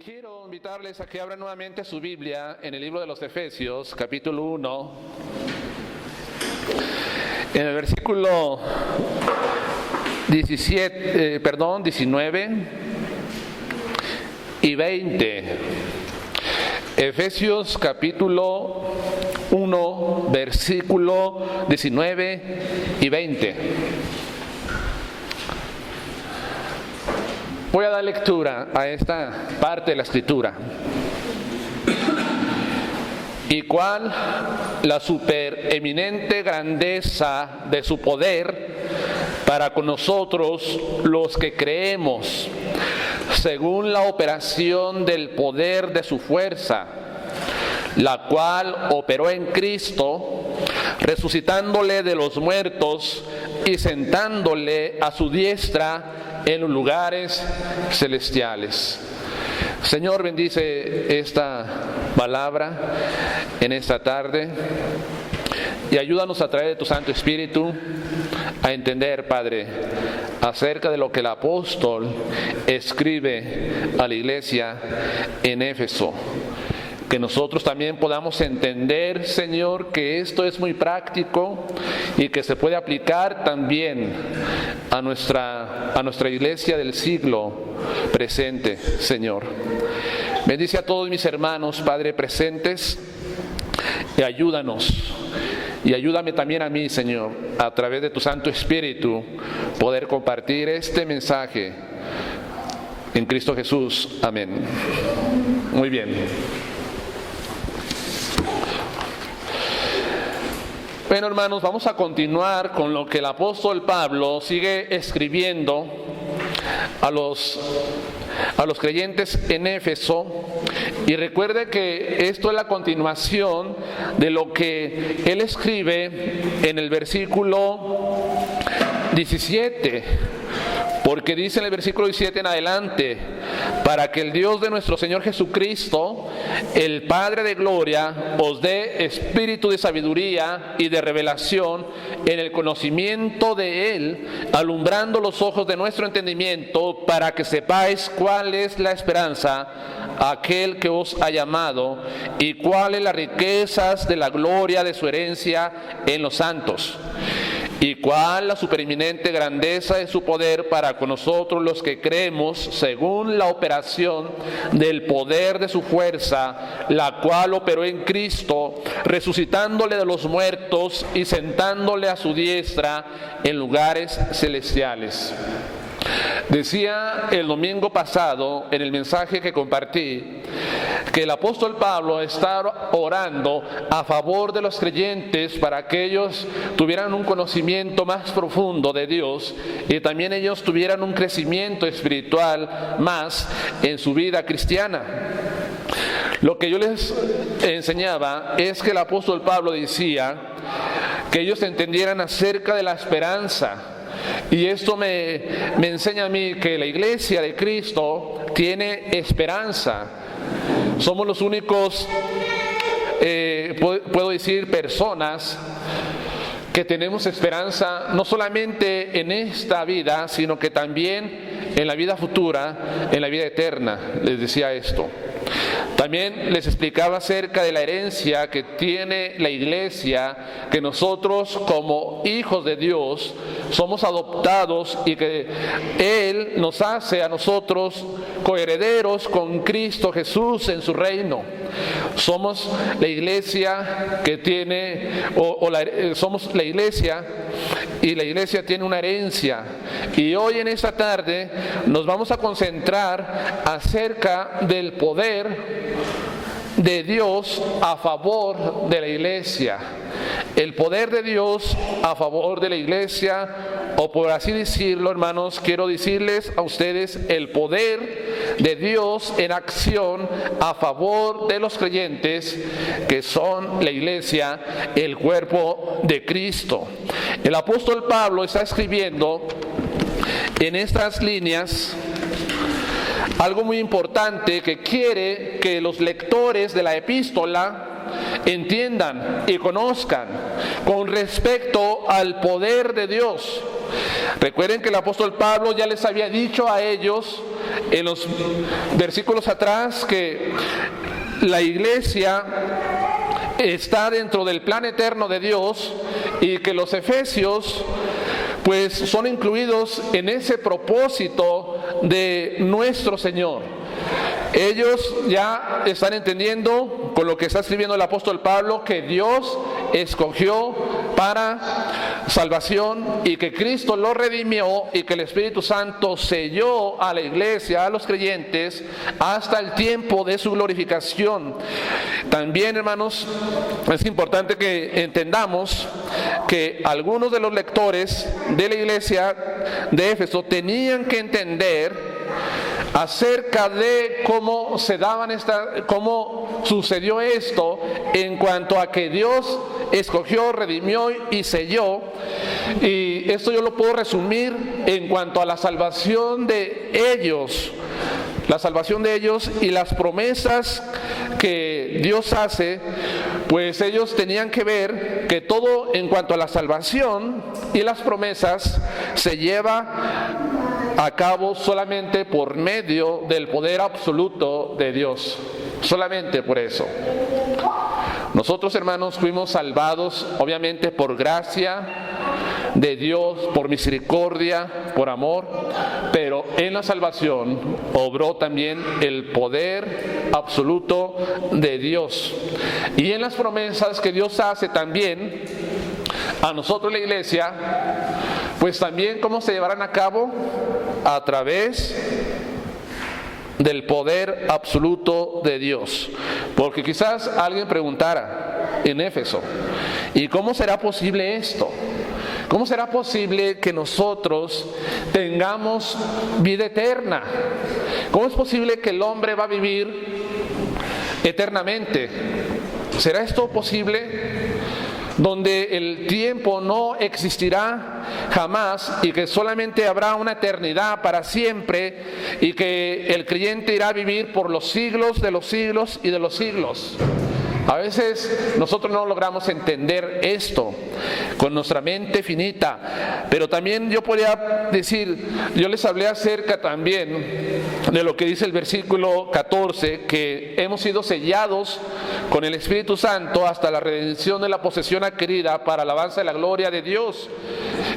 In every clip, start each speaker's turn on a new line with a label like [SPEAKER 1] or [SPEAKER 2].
[SPEAKER 1] quiero invitarles a que abran nuevamente su Biblia en el libro de los Efesios, capítulo 1, en el versículo 19 y 20. Efesios capítulo 1, versículo 19 y 20. Voy a dar lectura a esta parte de la Escritura. Y cuál la supereminente grandeza de su poder para con nosotros los que creemos, según la operación del poder de su fuerza, la cual operó en Cristo, resucitándole de los muertos y sentándole a su diestra en los lugares celestiales. Señor, bendice esta palabra en esta tarde y ayúdanos a través de tu Santo Espíritu a entender, Padre, acerca de lo que el apóstol escribe a la iglesia en Éfeso. Que nosotros también podamos entender, Señor, que esto es muy práctico y que se puede aplicar también a nuestra iglesia del siglo presente, Señor. Bendice a todos mis hermanos, Padre, presentes, y ayúdanos. Y ayúdame también a mí, Señor, a través de tu Santo Espíritu, poder compartir este mensaje en Cristo Jesús. Amén. Muy bien. Bueno, hermanos, vamos a continuar con lo que el apóstol Pablo sigue escribiendo a los creyentes en Éfeso. Y recuerde que esto es la continuación de lo que él escribe en el versículo 17. Porque dice en el versículo 17 en adelante: para que el Dios de nuestro Señor Jesucristo, el Padre de gloria, os dé espíritu de sabiduría y de revelación en el conocimiento de Él, alumbrando los ojos de nuestro entendimiento, para que sepáis cuál es la esperanza a aquel que os ha llamado y cuáles las riquezas de la gloria de su herencia en los santos. Y cuál la supereminente grandeza de su poder para con nosotros los que creemos, según la operación del poder de su fuerza, la cual operó en Cristo, resucitándole de los muertos y sentándole a su diestra en lugares celestiales. Decía el domingo pasado en el mensaje que compartí que el apóstol Pablo está orando a favor de los creyentes para que ellos tuvieran un conocimiento más profundo de Dios y también ellos tuvieran un crecimiento espiritual más en su vida cristiana. Lo que yo les enseñaba es que el apóstol Pablo decía que ellos entendieran acerca de la esperanza. Y esto me enseña a mí que la iglesia de Cristo tiene esperanza. Somos los únicos, puedo decir, personas que tenemos esperanza no solamente en esta vida, sino que también en la vida futura, en la vida eterna. Les decía esto. También les explicaba acerca de la herencia que tiene la iglesia, que nosotros como hijos de Dios somos adoptados y que Él nos hace a nosotros coherederos con Cristo Jesús en su reino. Somos la iglesia que tiene, somos la iglesia y la iglesia tiene una herencia. Y hoy en esta tarde nos vamos a concentrar acerca del poder de Dios a favor de la iglesia. El poder de Dios a favor de la iglesia, o por así decirlo, hermanos, quiero decirles a ustedes el poder de Dios en acción a favor de los creyentes que son la iglesia, el cuerpo de Cristo. El apóstol Pablo está escribiendo en estas líneas algo muy importante que quiere que los lectores de la epístola entiendan y conozcan con respecto al poder de Dios. Recuerden que el apóstol Pablo ya les había dicho a ellos en los versículos atrás que la iglesia está dentro del plan eterno de Dios y que los efesios pues son incluidos en ese propósito de nuestro Señor. Ellos ya están entendiendo con lo que está escribiendo el apóstol Pablo que Dios escogió para salvación y que Cristo lo redimió y que el Espíritu Santo selló a la iglesia, a los creyentes, hasta el tiempo de su glorificación. También, hermanos, es importante que entendamos que algunos de los lectores de la iglesia de Éfeso tenían que entender acerca de cómo cómo sucedió esto en cuanto a que Dios escogió, redimió y selló. Y esto yo lo puedo resumir en cuanto a la salvación de ellos. La salvación de ellos y las promesas que Dios hace, pues ellos tenían que ver que todo en cuanto a la salvación y las promesas se lleva a cabo solamente por medio del poder absoluto de Dios, solamente por eso. Nosotros, hermanos, fuimos salvados obviamente por gracia de Dios, por misericordia, por amor, pero en la salvación obró también el poder absoluto de Dios. Y en las promesas que Dios hace también a nosotros la iglesia, pues también cómo se llevarán a cabo a través del poder absoluto de Dios. Porque quizás alguien preguntara en Éfeso, ¿y cómo será posible esto? ¿Cómo será posible que nosotros tengamos vida eterna? ¿Cómo es posible que el hombre va a vivir eternamente? ¿Será esto posible? Donde el tiempo no existirá jamás y que solamente habrá una eternidad para siempre y que el creyente irá a vivir por los siglos de los siglos y de los siglos. A veces nosotros no logramos entender esto con nuestra mente finita, pero también yo podría decir, yo les hablé acerca también de lo que dice el versículo 14, que hemos sido sellados con el Espíritu Santo hasta la redención de la posesión adquirida para alabanza de la gloria de Dios.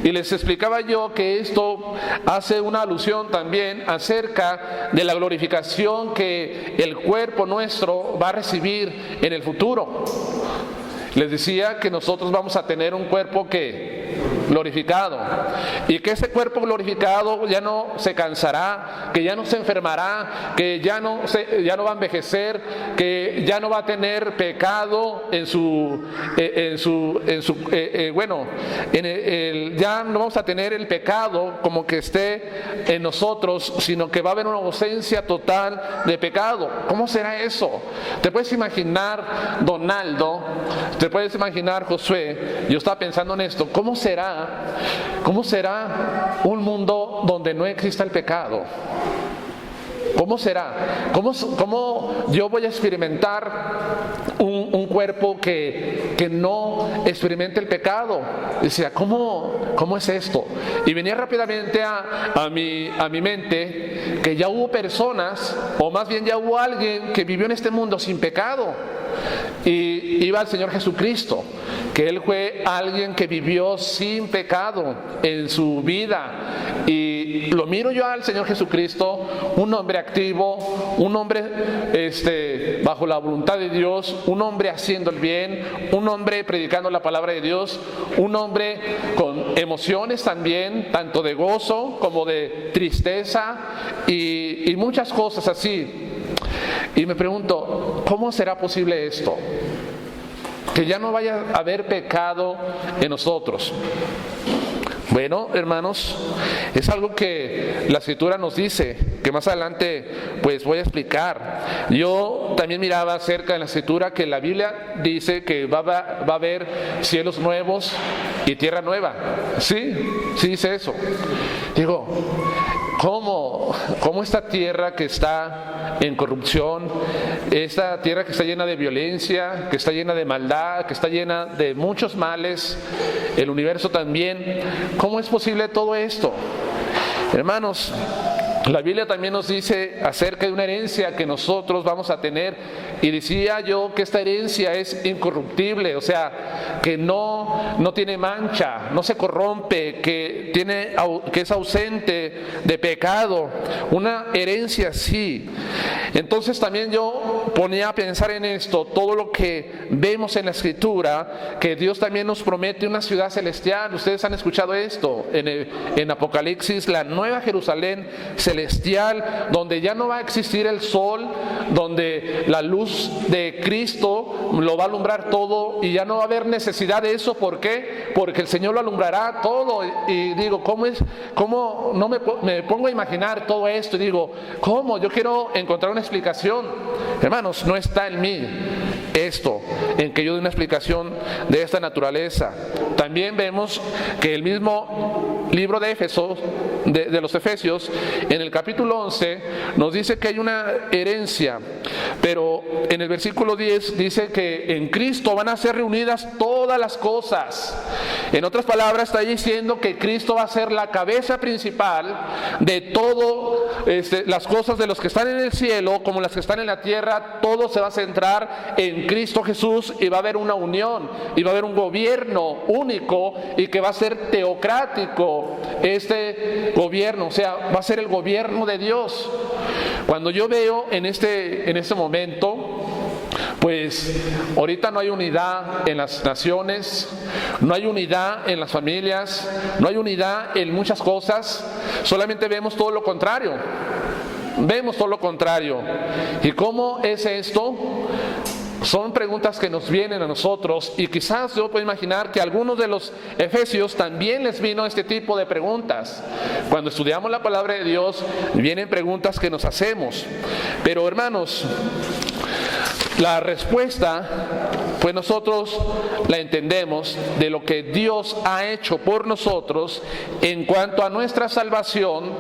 [SPEAKER 1] Y les explicaba yo que esto hace una alusión también acerca de la glorificación que el cuerpo nuestro va a recibir en el futuro. Les decía que nosotros vamos a tener un cuerpo glorificado, y que ese cuerpo glorificado ya no se cansará, que ya no se enfermará, que ya no va a envejecer, que ya no va a tener pecado ya no vamos a tener el pecado como que esté en nosotros, sino que va a haber una ausencia total de pecado. ¿Cómo será eso? Te puedes imaginar, Donaldo, te puedes imaginar, Josué, yo estaba pensando en esto, ¿cómo será un mundo donde no exista el pecado? ¿Cómo será? ¿Cómo yo voy a experimentar un cuerpo que no experimente el pecado? Decía, ¿cómo es esto? Y venía rápidamente a mi mente que ya hubo personas, o más bien ya hubo alguien que vivió en este mundo sin pecado. Y iba al Señor Jesucristo, que Él fue alguien que vivió sin pecado en su vida. Y lo miro yo al Señor Jesucristo, un hombre activo, un hombre bajo la voluntad de Dios, un hombre haciendo el bien, un hombre predicando la palabra de Dios, un hombre con emociones también, tanto de gozo como de tristeza y muchas cosas así. Y me pregunto, ¿cómo será posible esto? Que ya no vaya a haber pecado en nosotros. Bueno, hermanos, es algo que la Escritura nos dice, que más adelante pues voy a explicar. Yo también miraba acerca de la Escritura que la Biblia dice que va a haber cielos nuevos y tierra nueva. Sí dice eso. Digo, ¿cómo esta tierra que está en corrupción, esta tierra que está llena de violencia, que está llena de maldad, que está llena de muchos males, el universo también, cómo es posible todo esto? Hermanos, La Biblia también nos dice acerca de una herencia que nosotros vamos a tener, y decía yo que esta herencia es incorruptible, o sea, que no tiene mancha, no se corrompe, que es ausente de pecado, una herencia así. Entonces también yo ponía a pensar en esto, todo lo que vemos en la Escritura, que Dios también nos promete una ciudad celestial. Ustedes han escuchado esto en Apocalipsis, la nueva Jerusalén celestial, donde ya no va a existir el sol, donde la luz de Cristo lo va a alumbrar todo y ya no va a haber necesidad de eso. ¿Por qué? Porque el Señor lo alumbrará todo. Y digo, ¿cómo no me pongo a imaginar todo esto? Y digo, ¿cómo? Yo quiero encontrar una explicación. Hermanos, no está en mí esto, en que yo dé una explicación de esta naturaleza. También vemos que el mismo libro de Éfeso, de los Efesios, en el capítulo 11, nos dice que hay una herencia, pero en el versículo 10 dice que en Cristo van a ser reunidas todas las cosas. En otras palabras, está diciendo que Cristo va a ser la cabeza principal de todo, las cosas de los que están en el cielo como las que están en la tierra. Todo se va a centrar en Cristo Jesús, y va a haber una unión, y va a haber un gobierno único, y que va a ser teocrático este gobierno, o sea, va a ser el gobierno de Dios. Cuando yo veo en este momento, pues ahorita no hay unidad en las naciones, no hay unidad en las familias, no hay unidad en muchas cosas, solamente vemos todo lo contrario. Vemos todo lo contrario. ¿Y cómo es esto? Son preguntas que nos vienen a nosotros, y quizás yo puedo imaginar que a algunos de los efesios también les vino este tipo de preguntas. Cuando estudiamos la palabra de Dios, vienen preguntas que nos hacemos. Pero hermanos, la respuesta, pues nosotros la entendemos de lo que Dios ha hecho por nosotros en cuanto a nuestra salvación,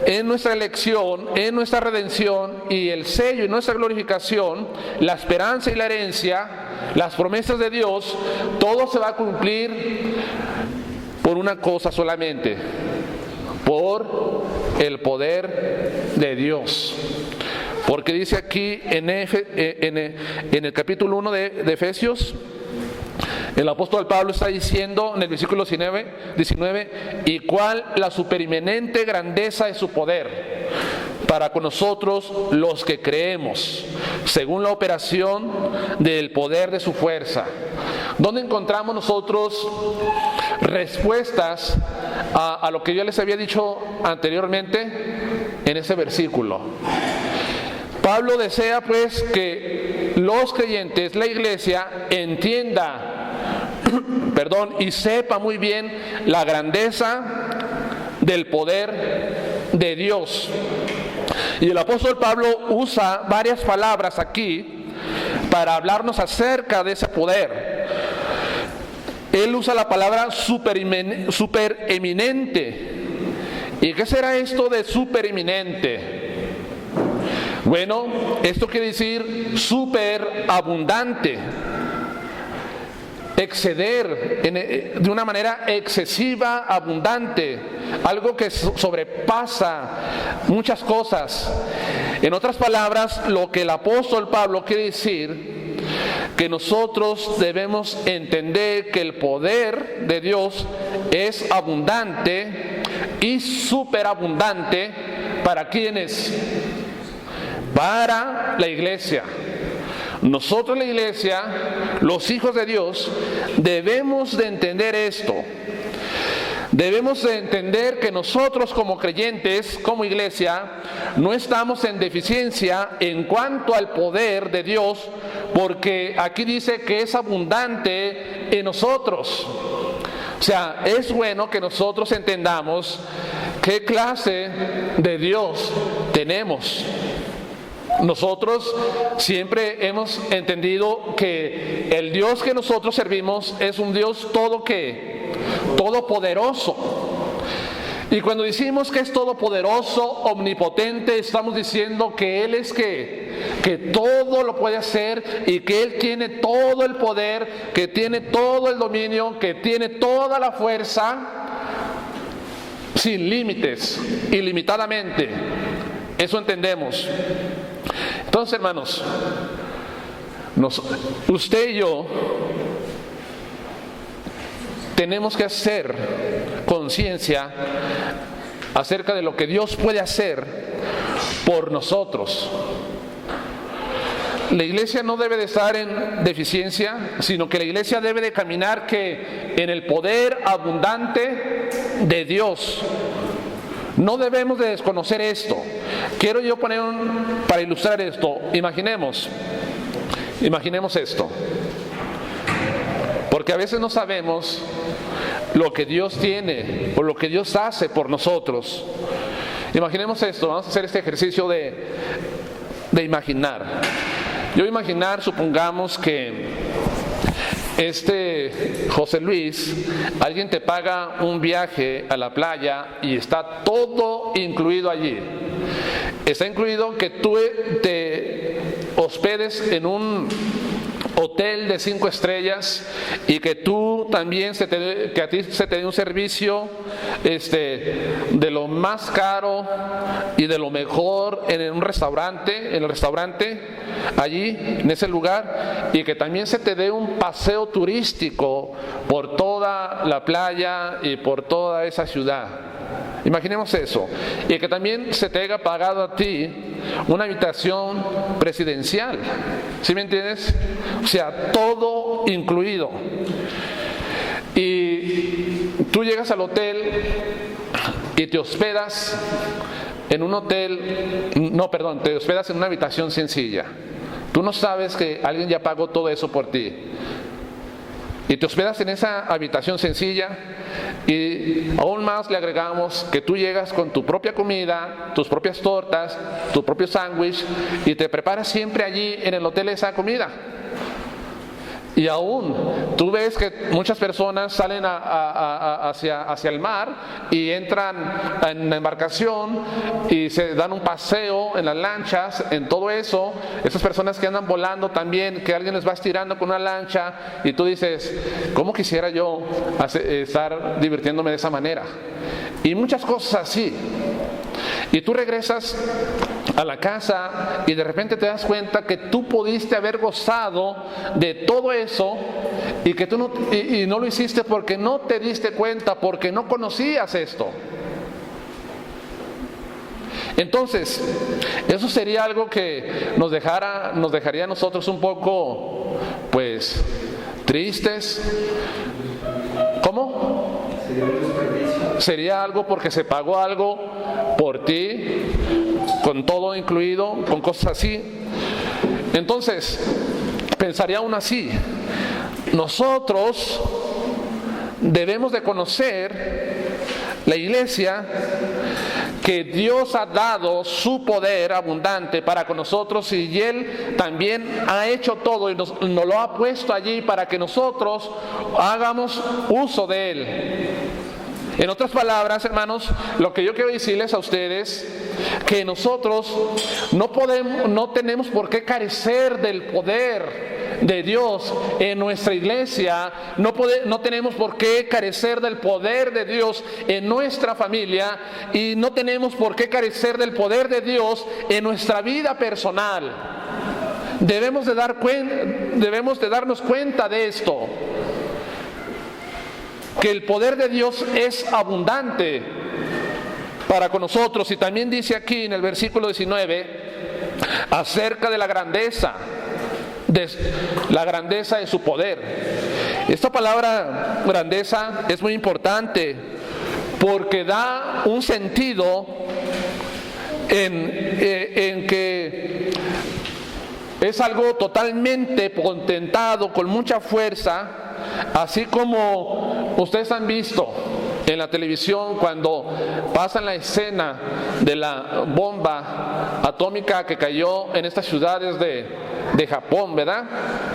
[SPEAKER 1] en nuestra elección, en nuestra redención, y el sello y nuestra glorificación, la esperanza y la herencia, las promesas de Dios. Todo se va a cumplir por una cosa solamente: por el poder de Dios. Porque dice aquí en el capítulo 1 de Efesios, el apóstol Pablo está diciendo en el versículo 19, y cuál la supereminente grandeza de su poder para con nosotros los que creemos, según la operación del poder de su fuerza. ¿Dónde encontramos nosotros respuestas a lo que yo les había dicho anteriormente? En ese versículo. Pablo desea pues que los creyentes, la iglesia, entienda, y sepa muy bien la grandeza del poder de Dios. Y el apóstol Pablo usa varias palabras aquí para hablarnos acerca de ese poder. Él usa la palabra supereminente. ¿Y qué será esto de supereminente? Bueno, esto quiere decir superabundante, exceder de una manera excesiva, abundante, algo que sobrepasa muchas cosas. En otras palabras, lo que el apóstol Pablo quiere decir, que nosotros debemos entender que el poder de Dios es abundante y superabundante. ¿Para quiénes? Para la iglesia. Nosotros, la iglesia, los hijos de Dios, debemos de entender esto. Debemos de entender que nosotros como creyentes, como iglesia, no estamos en deficiencia en cuanto al poder de Dios, porque aquí dice que es abundante en nosotros. O sea, es bueno que nosotros entendamos qué clase de Dios tenemos. Nosotros siempre hemos entendido que el Dios que nosotros servimos es un Dios todopoderoso. Y cuando decimos que es todopoderoso, omnipotente, estamos diciendo que Él es que todo lo puede hacer, y que Él tiene todo el poder, que tiene todo el dominio, que tiene toda la fuerza. sin límites, ilimitadamente. Eso entendemos. Entonces, hermanos, usted y yo tenemos que hacer conciencia acerca de lo que Dios puede hacer por nosotros. La iglesia no debe de estar en deficiencia, sino que la iglesia debe de caminar en el poder abundante de Dios. No debemos de desconocer esto. Quiero yo poner para ilustrar esto. Imaginemos esto. Porque a veces no sabemos lo que Dios tiene o lo que Dios hace por nosotros. Imaginemos esto. Vamos a hacer este ejercicio de imaginar. Yo voy a imaginar, supongamos que José Luis, alguien te paga un viaje a la playa y está todo incluido allí. Está incluido que tú te hospedes en un hotel de 5 estrellas y que tú también que a ti se te dé un servicio de lo más caro y de lo mejor en el restaurante allí en ese lugar, y que también se te dé un paseo turístico por toda la playa y por toda esa ciudad. Imaginemos eso, y que también se te haya pagado a ti una habitación presidencial. ¿Sí me entiendes? O sea, todo incluido. Y tú llegas al hotel y te hospedas en un hotel, te hospedas en una habitación sencilla. Tú no sabes que alguien ya pagó todo eso por ti. Y te hospedas en esa habitación sencilla, y aún más le agregamos que tú llegas con tu propia comida, tus propias tortas, tu propio sándwich, y te preparas siempre allí en el hotel esa comida. Y aún tú ves que muchas personas salen hacia el mar y entran en la embarcación y se dan un paseo en las lanchas, en todo eso. Esas personas que andan volando también, que alguien les va estirando con una lancha, y tú dices, ¿cómo quisiera yo estar divirtiéndome de esa manera? Y muchas cosas así. Y tú regresas a la casa y de repente te das cuenta que tú pudiste haber gozado de todo eso, y que tú no lo hiciste porque no te diste cuenta, porque no conocías esto. Entonces, eso sería algo que nos dejaría a nosotros un poco, pues, tristes. ¿Cómo? Sería algo porque se pagó algo por ti, con todo incluido, con cosas así. Entonces, pensaría aún así, nosotros debemos de conocer, la iglesia, que Dios ha dado su poder abundante para con nosotros, y Él también ha hecho todo y nos lo ha puesto allí para que nosotros hagamos uso de Él. En otras palabras, hermanos, lo que yo quiero decirles a ustedes, que nosotros no tenemos por qué carecer del poder de Dios en nuestra iglesia. No tenemos por qué carecer del poder de Dios en nuestra familia, y no tenemos por qué carecer del poder de Dios en nuestra vida personal. Debemos de darnos cuenta de esto, que el poder de Dios es abundante para con nosotros. Y también dice aquí en el versículo 19 acerca de la grandeza de su poder. Esta palabra grandeza es muy importante porque da un sentido en que es algo totalmente potentado, con mucha fuerza. Así como ustedes han visto en la televisión cuando pasan la escena de la bomba atómica que cayó en estas ciudades de Japón, ¿verdad?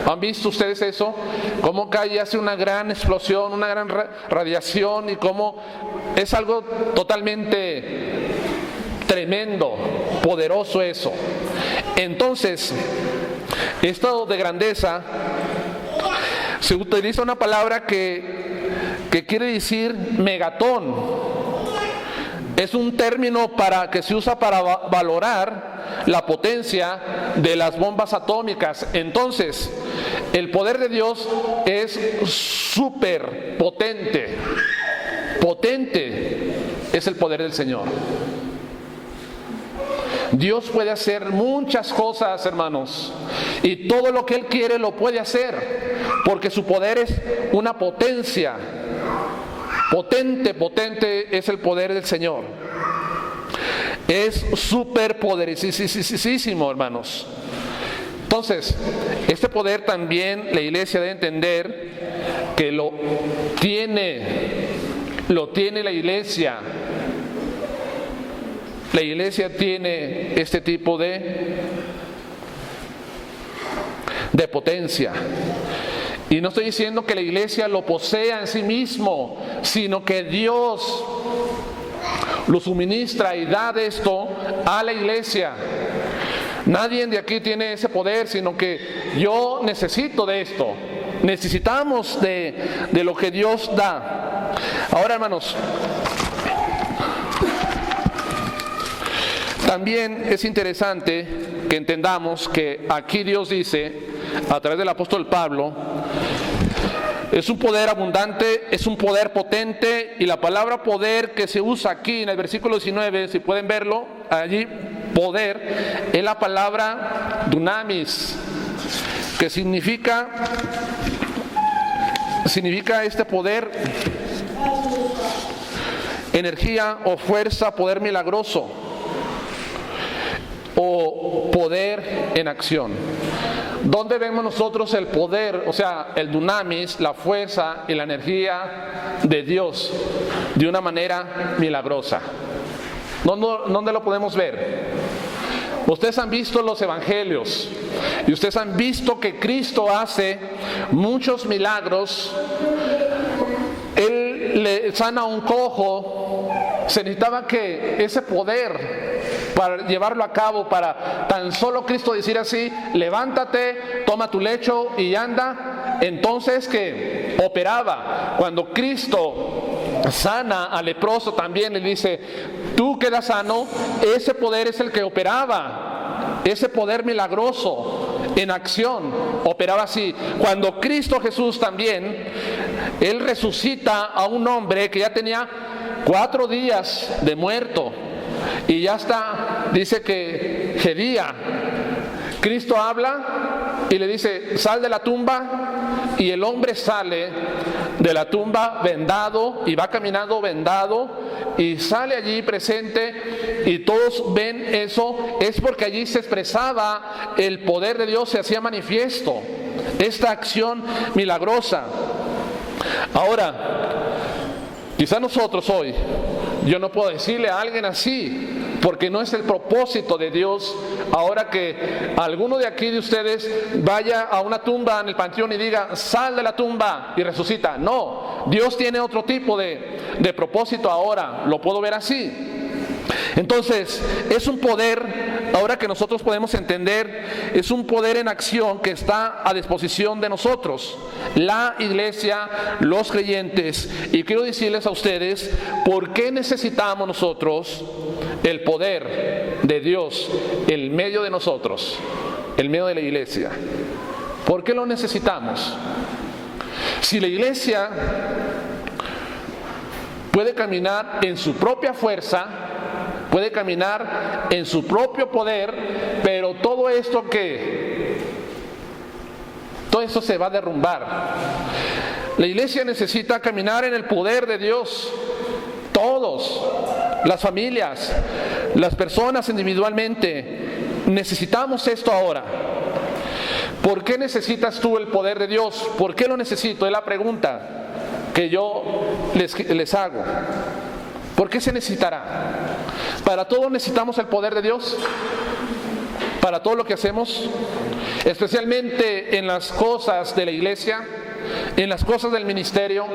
[SPEAKER 1] ¿Han visto ustedes eso? Cómo cae y hace una gran explosión, una gran radiación, y cómo es algo totalmente tremendo, poderoso eso. Entonces, esto de grandeza, se utiliza una palabra que quiere decir megatón. es un término que se usa para valorar la potencia de las bombas atómicas. Entonces, el poder de Dios es súper potente. Potente es el poder del Señor. Dios puede hacer muchas cosas, hermanos, y todo lo que Él quiere lo puede hacer, porque su poder es una potencia. Potente es el poder del Señor. Es súper poderosísimo, hermanos. Entonces, este poder también la iglesia debe entender que lo tiene la iglesia. La iglesia tiene este tipo de potencia. Y no estoy diciendo que la iglesia lo posea en sí mismo, sino que Dios lo suministra y da de esto a la iglesia. Nadie de aquí tiene ese poder, sino que yo necesito de esto. Necesitamos de lo que Dios da. Ahora, hermanos, también es interesante que entendamos que aquí Dios dice, a través del apóstol Pablo, es un poder abundante, es un poder potente, y la palabra poder que se usa aquí en el versículo 19, si pueden verlo, allí poder, es la palabra dunamis, que significa este poder, energía o fuerza, poder milagroso, o poder en acción. ¿Dónde vemos nosotros el poder, o sea, el dunamis, la fuerza y la energía de Dios de una manera milagrosa? ¿Dónde lo podemos ver? Ustedes han visto los evangelios y ustedes han visto que Cristo hace muchos milagros. Él le sana a un cojo. Se necesitaba que ese poder para llevarlo a cabo, para tan solo Cristo decir así: levántate, toma tu lecho y anda. Entonces, que operaba. Cuando Cristo sana al leproso, también le dice: tú quedas sano. Ese poder es el que operaba, ese poder milagroso en acción operaba así. Cuando Cristo Jesús también, Él resucita a un hombre que ya tenía 4 días de muerto y ya está, dice que gedía. Cristo habla y le dice: sal de la tumba, y el hombre sale de la tumba vendado y va caminando vendado y sale allí presente, y todos ven eso. Es porque allí se expresaba el poder de Dios, se hacía manifiesto esta acción milagrosa. Ahora, quizá nosotros hoy, yo no puedo decirle a alguien así, porque no es el propósito de Dios ahora que alguno de aquí de ustedes vaya a una tumba en el panteón y diga: sal de la tumba y resucita. No, Dios tiene otro tipo de propósito ahora, lo puedo ver así. Entonces, es un poder, ahora que nosotros podemos entender, es un poder en acción que está a disposición de nosotros, la iglesia, los creyentes. Y quiero decirles a ustedes por qué necesitamos nosotros el poder de Dios en medio de nosotros, en medio de la iglesia. ¿Por qué lo necesitamos? Si la iglesia puede caminar en su propia fuerza, puede caminar en su propio poder, pero todo esto se va a derrumbar. La iglesia necesita caminar en el poder de Dios. Todos, las familias, las personas individualmente, necesitamos esto ahora. ¿Por qué necesitas tú el poder de Dios? ¿Por qué lo necesito? Es la pregunta que yo les hago. ¿Por qué se necesitará? ¿Para todo necesitamos el poder de Dios? ¿Para todo lo que hacemos? Especialmente en las cosas de la iglesia, en las cosas del ministerio,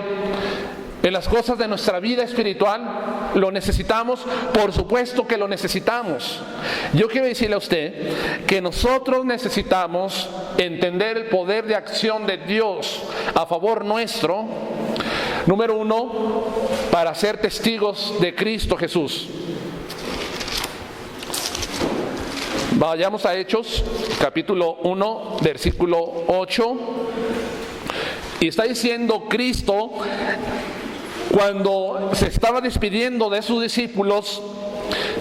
[SPEAKER 1] en las cosas de nuestra vida espiritual. ¿Lo necesitamos? Por supuesto que lo necesitamos. Yo quiero decirle a usted que nosotros necesitamos entender el poder de acción de Dios a favor nuestro, Número 1, para ser testigos de Cristo Jesús. Vayamos a Hechos, capítulo 1, versículo 8. Y está diciendo Cristo, cuando se estaba despidiendo de sus discípulos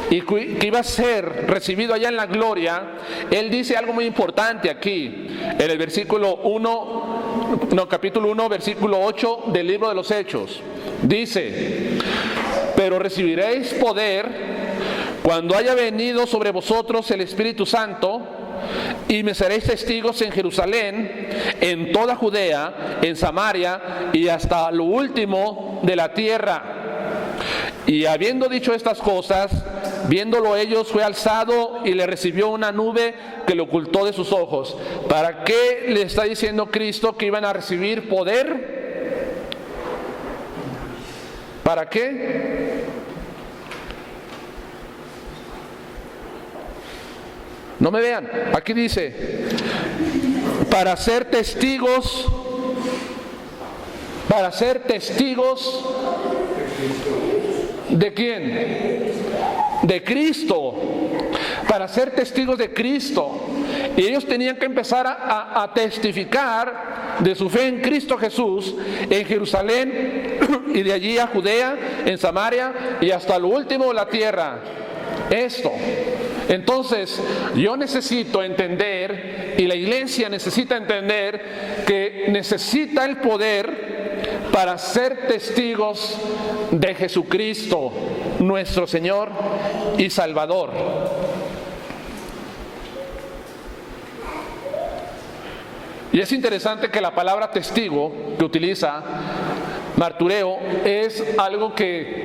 [SPEAKER 1] y que iba a ser recibido allá en la gloria, Él dice algo muy importante aquí, en el capítulo 1, versículo 8 del libro de los Hechos. Dice: pero recibiréis poder cuando haya venido sobre vosotros el Espíritu Santo, y me seréis testigos en Jerusalén, en toda Judea, en Samaria y hasta lo último de la tierra. Y habiendo dicho estas cosas, viéndolo ellos, fue alzado y le recibió una nube que le ocultó de sus ojos. ¿Para qué le está diciendo Cristo que iban a recibir poder? ¿Para qué? No me vean, aquí dice: para ser testigos ¿de quién? De Cristo. Para ser testigos de Cristo. Y ellos tenían que empezar a testificar de su fe en Cristo Jesús en Jerusalén, y de allí a Judea, en Samaria y hasta lo último de la tierra. Esto. Entonces, yo necesito entender, y la iglesia necesita entender, que necesita el poder para ser testigos de Jesucristo, nuestro Señor y Salvador. Y es interesante que la palabra testigo que utiliza martureo es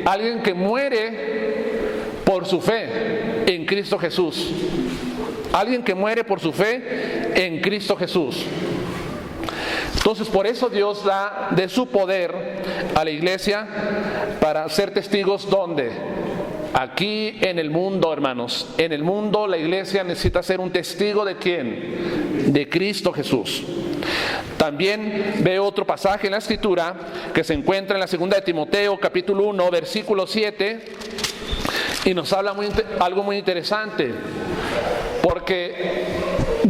[SPEAKER 1] alguien que muere por su fe en Cristo Jesús. Alguien que muere por su fe en Cristo Jesús. Entonces, por eso Dios da de su poder a la iglesia para ser testigos. ¿Dónde? Aquí en el mundo, hermanos. En el mundo la iglesia necesita ser un testigo ¿de quién? De Cristo Jesús. También veo otro pasaje en la Escritura que se encuentra en la segunda de Timoteo, capítulo 1, versículo 7. Y nos habla algo muy interesante, porque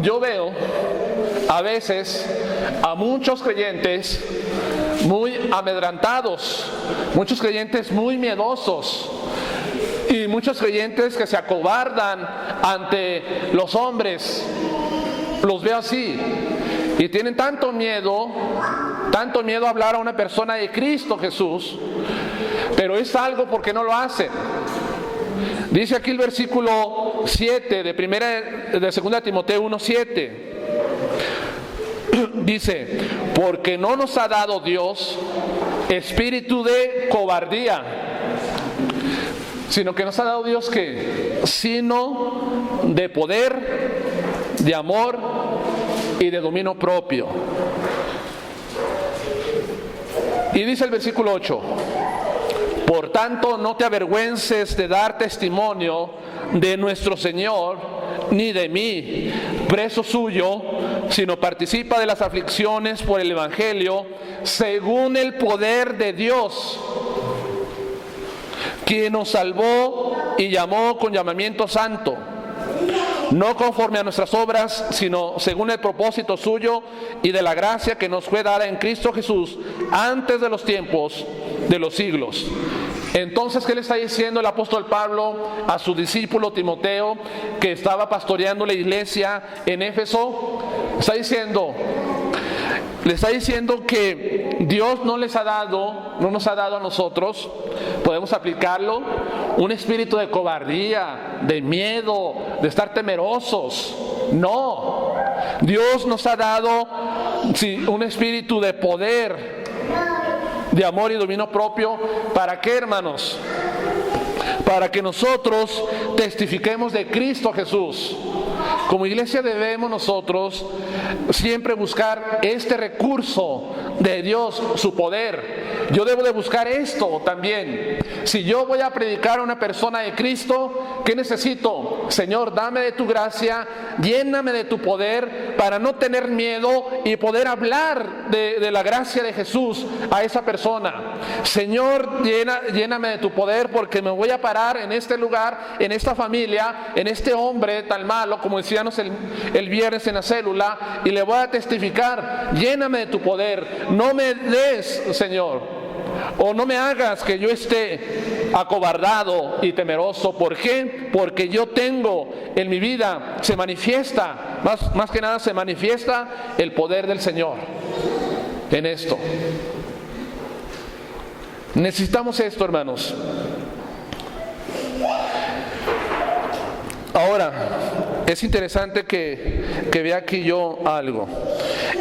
[SPEAKER 1] yo veo a veces a muchos creyentes muy amedrantados, muchos creyentes muy miedosos, y muchos creyentes que se acobardan ante los hombres. Los veo así, y tienen tanto miedo a hablar a una persona de Cristo Jesús, pero es algo porque no lo hacen. Dice aquí el versículo 7 de 2 Timoteo 1:7. Dice: porque no nos ha dado Dios espíritu de cobardía, sino que nos ha dado Dios ¿qué? Sino de poder, de amor y de dominio propio. Y dice el versículo 8: por tanto, no te avergüences de dar testimonio de nuestro Señor, ni de mí, preso suyo, sino participa de las aflicciones por el Evangelio, según el poder de Dios, quien nos salvó y llamó con llamamiento santo, no conforme a nuestras obras, sino según el propósito suyo y de la gracia que nos fue dada en Cristo Jesús antes de los tiempos de los siglos. Entonces, ¿qué le está diciendo el apóstol Pablo a su discípulo Timoteo, que estaba pastoreando la iglesia en Éfeso? Le está diciendo que Dios no nos ha dado a nosotros, podemos aplicarlo, un espíritu de cobardía, de miedo, de estar temerosos. No, Dios nos ha dado un espíritu de poder, de amor y dominio propio. ¿Para qué, hermanos? Para que nosotros testifiquemos de Cristo Jesús. Como iglesia debemos nosotros siempre buscar este recurso de Dios, su poder, yo debo de buscar esto también. Si yo voy a predicar a una persona de Cristo, ¿qué necesito? Señor, dame de tu gracia, lléname de tu poder para no tener miedo y poder hablar de la gracia de Jesús a esa persona. Señor, lléname de tu poder, porque me voy a parar en este lugar, en esta familia, en este hombre tan malo, como decíamos el viernes en la célula, y le voy a testificar. Lléname de tu poder, no me des, Señor, o no me hagas que yo esté acobardado y temeroso. ¿Por qué? Porque yo tengo en mi vida, se manifiesta, más que nada se manifiesta el poder del Señor en esto. Necesitamos esto, hermanos. Ahora, es interesante que vea aquí yo algo.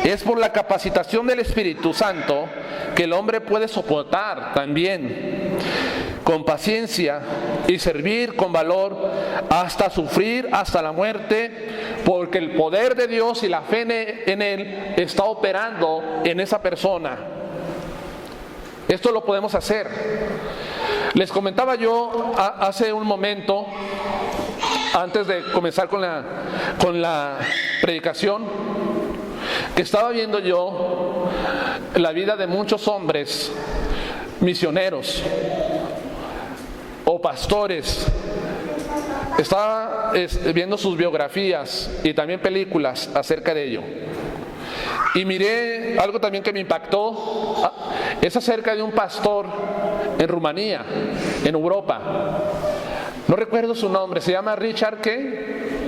[SPEAKER 1] Es por la capacitación del Espíritu Santo que el hombre puede soportar también con paciencia y servir con valor hasta sufrir, hasta la muerte, porque el poder de Dios y la fe en Él está operando en esa persona. Esto lo podemos hacer. Les comentaba yo hace un momento, antes de comenzar con la predicación, que estaba viendo yo la vida de muchos hombres misioneros o pastores. Estaba viendo sus biografías y también películas acerca de ello. Y miré algo también que me impactó. Es acerca de un pastor en Rumanía, en Europa. No recuerdo su nombre. ¿Se llama Richard qué?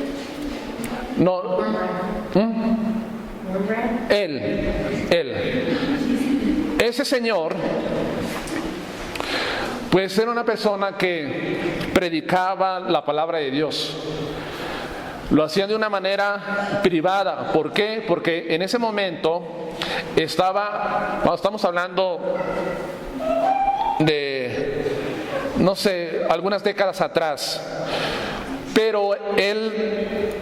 [SPEAKER 1] No. Él. Ese señor, pues era una persona que predicaba la palabra de Dios. Lo hacían de una manera privada. ¿Por qué? Porque en ese momento estamos hablando de, no sé, algunas décadas atrás, pero él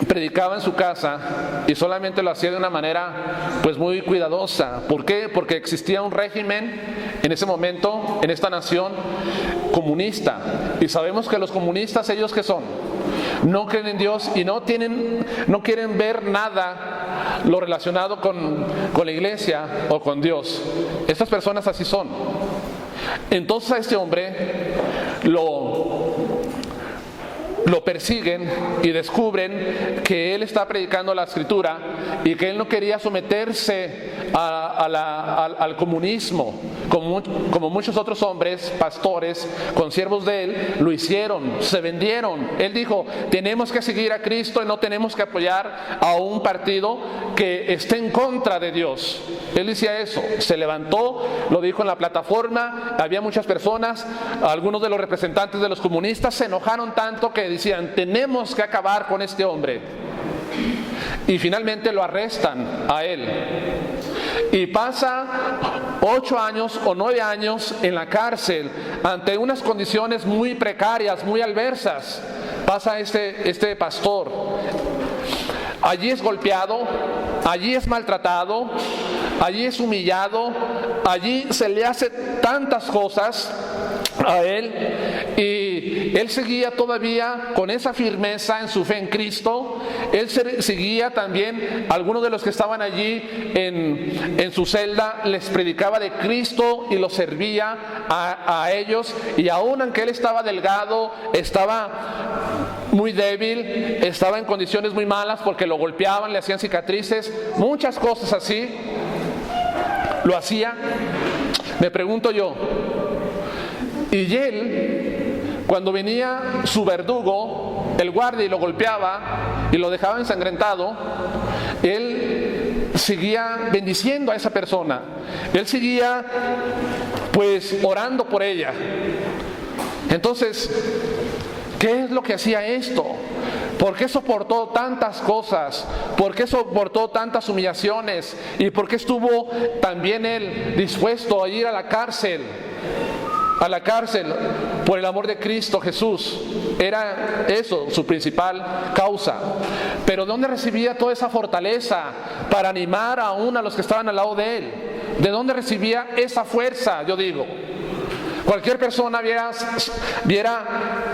[SPEAKER 1] predicaba en su casa y solamente lo hacía de una manera pues muy cuidadosa. ¿Por qué? Porque existía un régimen en ese momento, en esta nación, comunista. Y sabemos que los comunistas, ¿ellos qué son? No creen en Dios y no quieren ver nada lo relacionado con la iglesia o con Dios. Estas personas así son. Entonces a este hombre lo persiguen y descubren que él está predicando la escritura y que él no quería someterse al comunismo, como muchos otros hombres, pastores, consiervos de él, lo hicieron, se vendieron. Él dijo, tenemos que seguir a Cristo y no tenemos que apoyar a un partido que esté en contra de Dios. Él decía eso, se levantó, lo dijo en la plataforma, había muchas personas, algunos de los representantes de los comunistas se enojaron tanto que decían, tenemos que acabar con este hombre. Y finalmente lo arrestan a él. Y pasa 8 años o 9 años en la cárcel ante unas condiciones muy precarias, muy adversas. Pasa este pastor. Allí es golpeado, allí es maltratado, allí es humillado, allí se le hace tantas cosas a él, y él seguía todavía con esa firmeza en su fe en Cristo. Él seguía también, algunos de los que estaban allí en su celda, les predicaba de Cristo y los servía a ellos, y aún aunque él estaba delgado, estaba muy débil, estaba en condiciones muy malas porque lo golpeaban, le hacían cicatrices, muchas cosas así, lo hacía. Me pregunto yo, y él, cuando venía su verdugo, el guardia, y lo golpeaba y lo dejaba ensangrentado, él seguía bendiciendo a esa persona, él seguía pues orando por ella. Entonces, ¿qué es lo que hacía esto? ¿Por qué soportó tantas cosas? ¿Por qué soportó tantas humillaciones? ¿Y por qué estuvo también él dispuesto a ir a la cárcel? A la cárcel por el amor de Cristo Jesús. Era eso su principal causa. Pero ¿dónde recibía toda esa fortaleza para animar aún a los que estaban al lado de él? ¿de dónde recibía esa fuerza? Yo digo, cualquier persona viera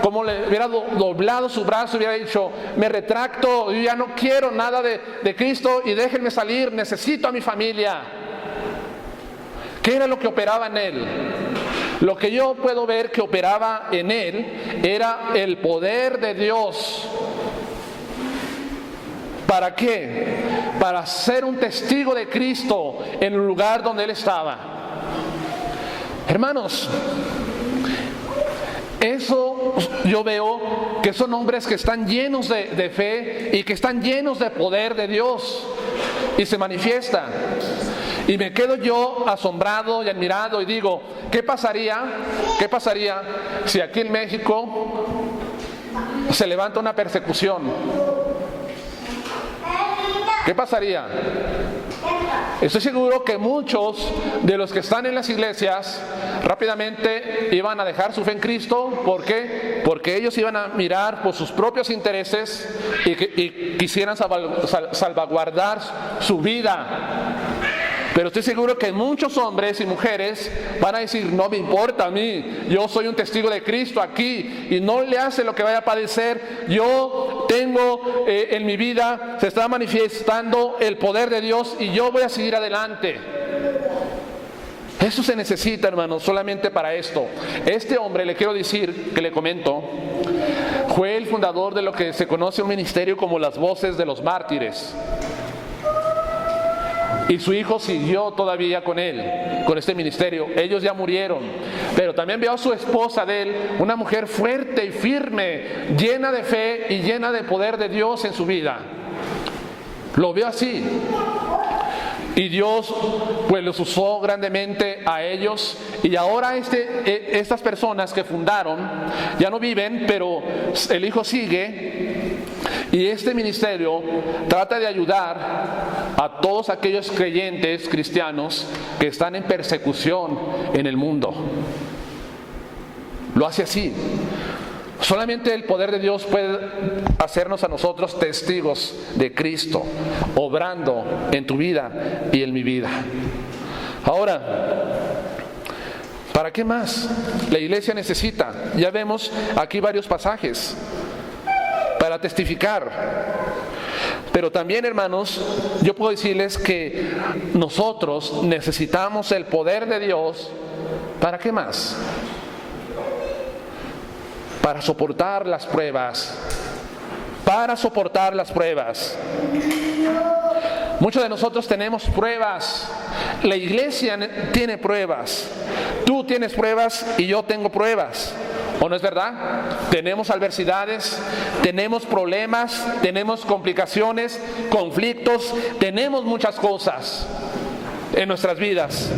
[SPEAKER 1] cómo le hubiera doblado su brazo y hubiera dicho, me retracto, yo ya no quiero nada de Cristo y déjenme salir, necesito a mi familia. ¿Qué era lo que operaba en él? Lo que yo puedo ver que operaba en él era el poder de Dios. ¿Para qué? Para ser un testigo de Cristo en el lugar donde él estaba. Hermanos, eso yo veo que son hombres que están llenos de fe y que están llenos de poder de Dios y se manifiesta. Y me quedo yo asombrado y admirado y digo, ¿qué pasaría si aquí en México se levanta una persecución? ¿Qué pasaría? Estoy seguro que muchos de los que están en las iglesias rápidamente iban a dejar su fe en Cristo. ¿Por qué? Porque ellos iban a mirar por sus propios intereses y quisieran salvaguardar su vida. Pero estoy seguro que muchos hombres y mujeres van a decir, no me importa a mí, yo soy un testigo de Cristo aquí y no le hace lo que vaya a padecer. Yo tengo en mi vida, se está manifestando el poder de Dios y yo voy a seguir adelante. Eso se necesita, hermanos, solamente para esto. Este hombre, le quiero decir, que le comento, fue el fundador de lo que se conoce un ministerio como las Voces de los Mártires. Y su hijo siguió todavía con él, con este ministerio. Ellos ya murieron, pero también vio a su esposa de él, una mujer fuerte y firme, llena de fe y llena de poder de Dios en su vida. Lo vio así. Y Dios pues los usó grandemente a ellos. Y ahora estas personas que fundaron ya no viven, pero el hijo sigue. Y este ministerio trata de ayudar a todos aquellos creyentes cristianos que están en persecución en el mundo. Lo hace así. Solamente el poder de Dios puede hacernos a nosotros testigos de Cristo, obrando en tu vida y en mi vida. Ahora, ¿para qué más la iglesia necesita? Ya vemos aquí varios pasajes para testificar. Pero también, hermanos, yo puedo decirles que nosotros necesitamos el poder de Dios. ¿Para qué más? Para soportar las pruebas. Para soportar las pruebas. Muchos de nosotros tenemos pruebas. La iglesia tiene pruebas. Tú tienes pruebas y yo tengo pruebas. ¿O no es verdad? Tenemos adversidades, tenemos problemas, tenemos complicaciones, conflictos, tenemos muchas cosas en nuestras vidas.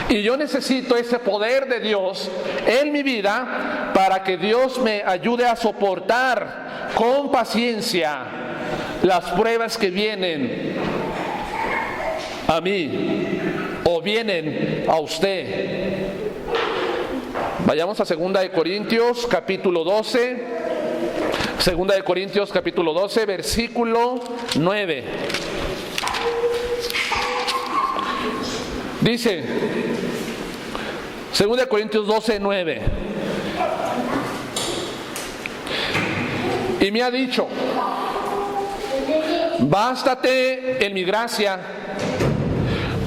[SPEAKER 1] Y yo necesito ese poder de Dios en mi vida para que Dios me ayude a soportar con paciencia las pruebas que vienen a mí o vienen a usted. Vayamos a 2 de Corintios capítulo 12. 2 de Corintios capítulo 12, versículo 9. Dice, 2 de Corintios 12, 9. Y me ha dicho, bástate en mi gracia,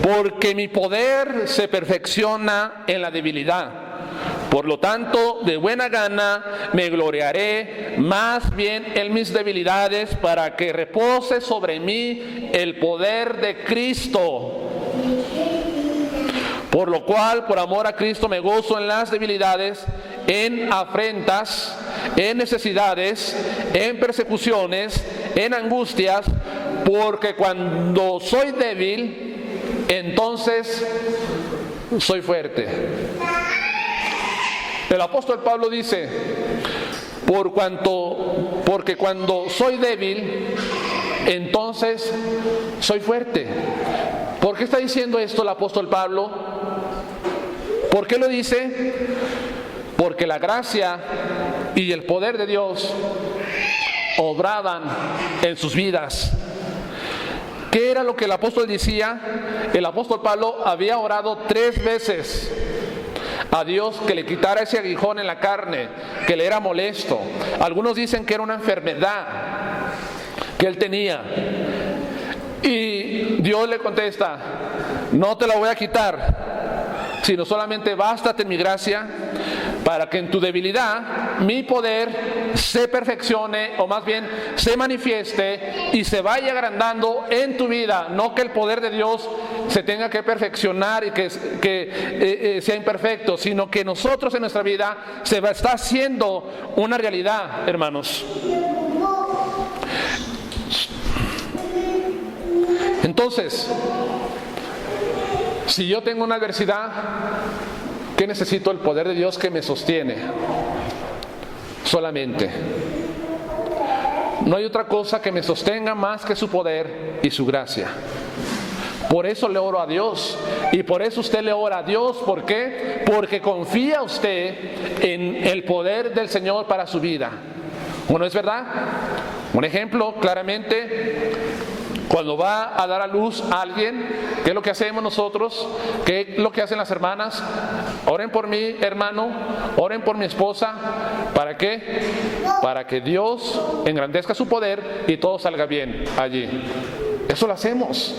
[SPEAKER 1] porque mi poder se perfecciona en la debilidad. Por lo tanto, de buena gana me gloriaré más bien en mis debilidades, para que repose sobre mí el poder de Cristo. Por lo cual, por amor a Cristo, me gozo en las debilidades, en afrentas, en necesidades, en persecuciones, en angustias, porque cuando soy débil, entonces soy fuerte. El apóstol Pablo dice, porque cuando soy débil, entonces soy fuerte. ¿Por qué está diciendo esto el apóstol Pablo? ¿Por qué lo dice? Porque la gracia y el poder de Dios obraban en sus vidas. ¿Qué era lo que el apóstol decía? El apóstol Pablo había orado 3 veces a Dios que le quitara ese aguijón en la carne, que le era molesto. Algunos dicen que era una enfermedad que él tenía. Y Dios le contesta: no te la voy a quitar, sino solamente bástate mi gracia, para que en tu debilidad mi poder se perfeccione, o más bien se manifieste y se vaya agrandando en tu vida. No que el poder de Dios se tenga que perfeccionar y que sea imperfecto, sino que nosotros en nuestra vida se está haciendo una realidad, hermanos. Entonces, si yo tengo una adversidad, ¿qué necesito? El poder de Dios que me sostiene. Solamente. No hay otra cosa que me sostenga más que su poder y su gracia. Por eso le oro a Dios. Y por eso usted le ora a Dios. ¿Por qué? Porque confía usted en el poder del Señor para su vida. ¿O no es verdad? Un ejemplo, claramente, cuando va a dar a luz a alguien, ¿qué es lo que hacemos nosotros? ¿Qué es lo que hacen las hermanas? Oren por mi hermano, oren por mi esposa. ¿Para qué? Para que Dios engrandezca su poder y todo salga bien allí. Eso lo hacemos.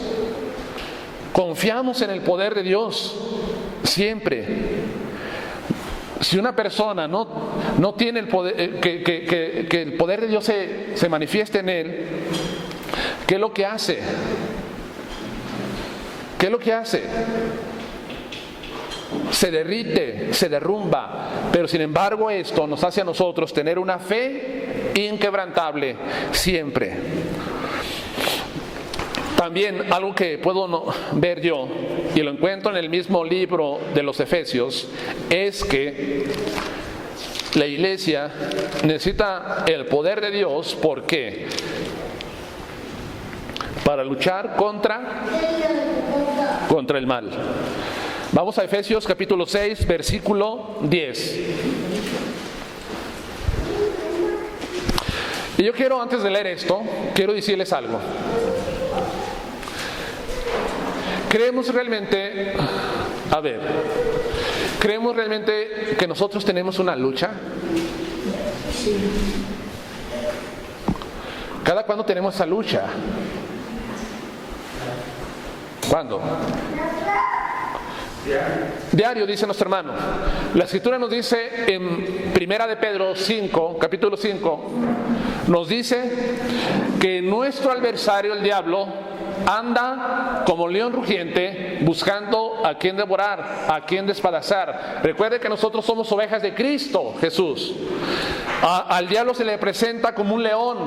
[SPEAKER 1] Confiamos en el poder de Dios siempre. Si una persona no tiene el poder, que el poder de Dios se manifieste en él, ¿qué es lo que hace? ¿Qué es lo que hace? Se derrite, se derrumba. Pero sin embargo esto nos hace a nosotros tener una fe inquebrantable siempre. También algo que puedo ver yo, y lo encuentro en el mismo libro de los Efesios, es que la iglesia necesita el poder de Dios. ¿Por qué? Para luchar contra el mal. Vamos a Efesios capítulo 6, versículo 10. Y yo quiero, antes de leer esto, quiero decirles algo. ¿Creemos realmente que nosotros tenemos una lucha? ¿Cada cuándo tenemos esa lucha? ¿Cuándo? Diario, dice nuestro hermano. La escritura nos dice en Primera de Pedro 5, capítulo 5, nos dice que nuestro adversario, el diablo, anda como león rugiente buscando a quien devorar, a quien despedazar. Recuerde que nosotros somos ovejas de Cristo Jesús. Al diablo se le presenta como un león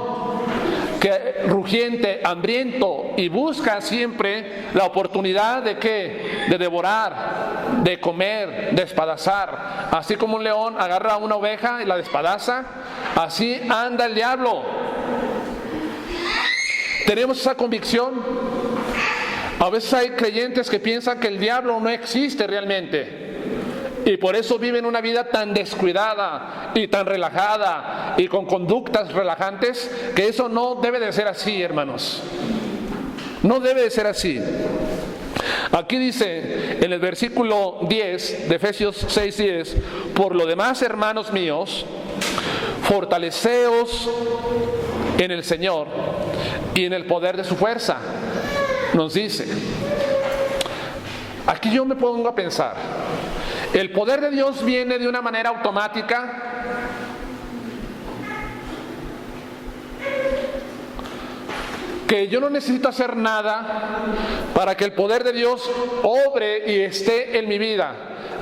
[SPEAKER 1] que rugiente, hambriento, y busca siempre la oportunidad de ¿qué? De devorar, de comer, de despedazar. Así como un león agarra a una oveja y la despedaza, así anda el diablo. ¿Tenemos esa convicción? A veces hay creyentes que piensan que el diablo no existe realmente, y por eso viven una vida tan descuidada y tan relajada y con conductas relajantes, que eso no debe de ser así, hermanos. No debe de ser así. Aquí dice en el versículo 10 de Efesios 6:10: por lo demás, hermanos míos, fortaleceos en el Señor y en el poder de su fuerza. Nos dice. Aquí yo me pongo a pensar, ¿el poder de Dios viene de una manera automática? Que yo no necesito hacer nada para que el poder de Dios obre y esté en mi vida.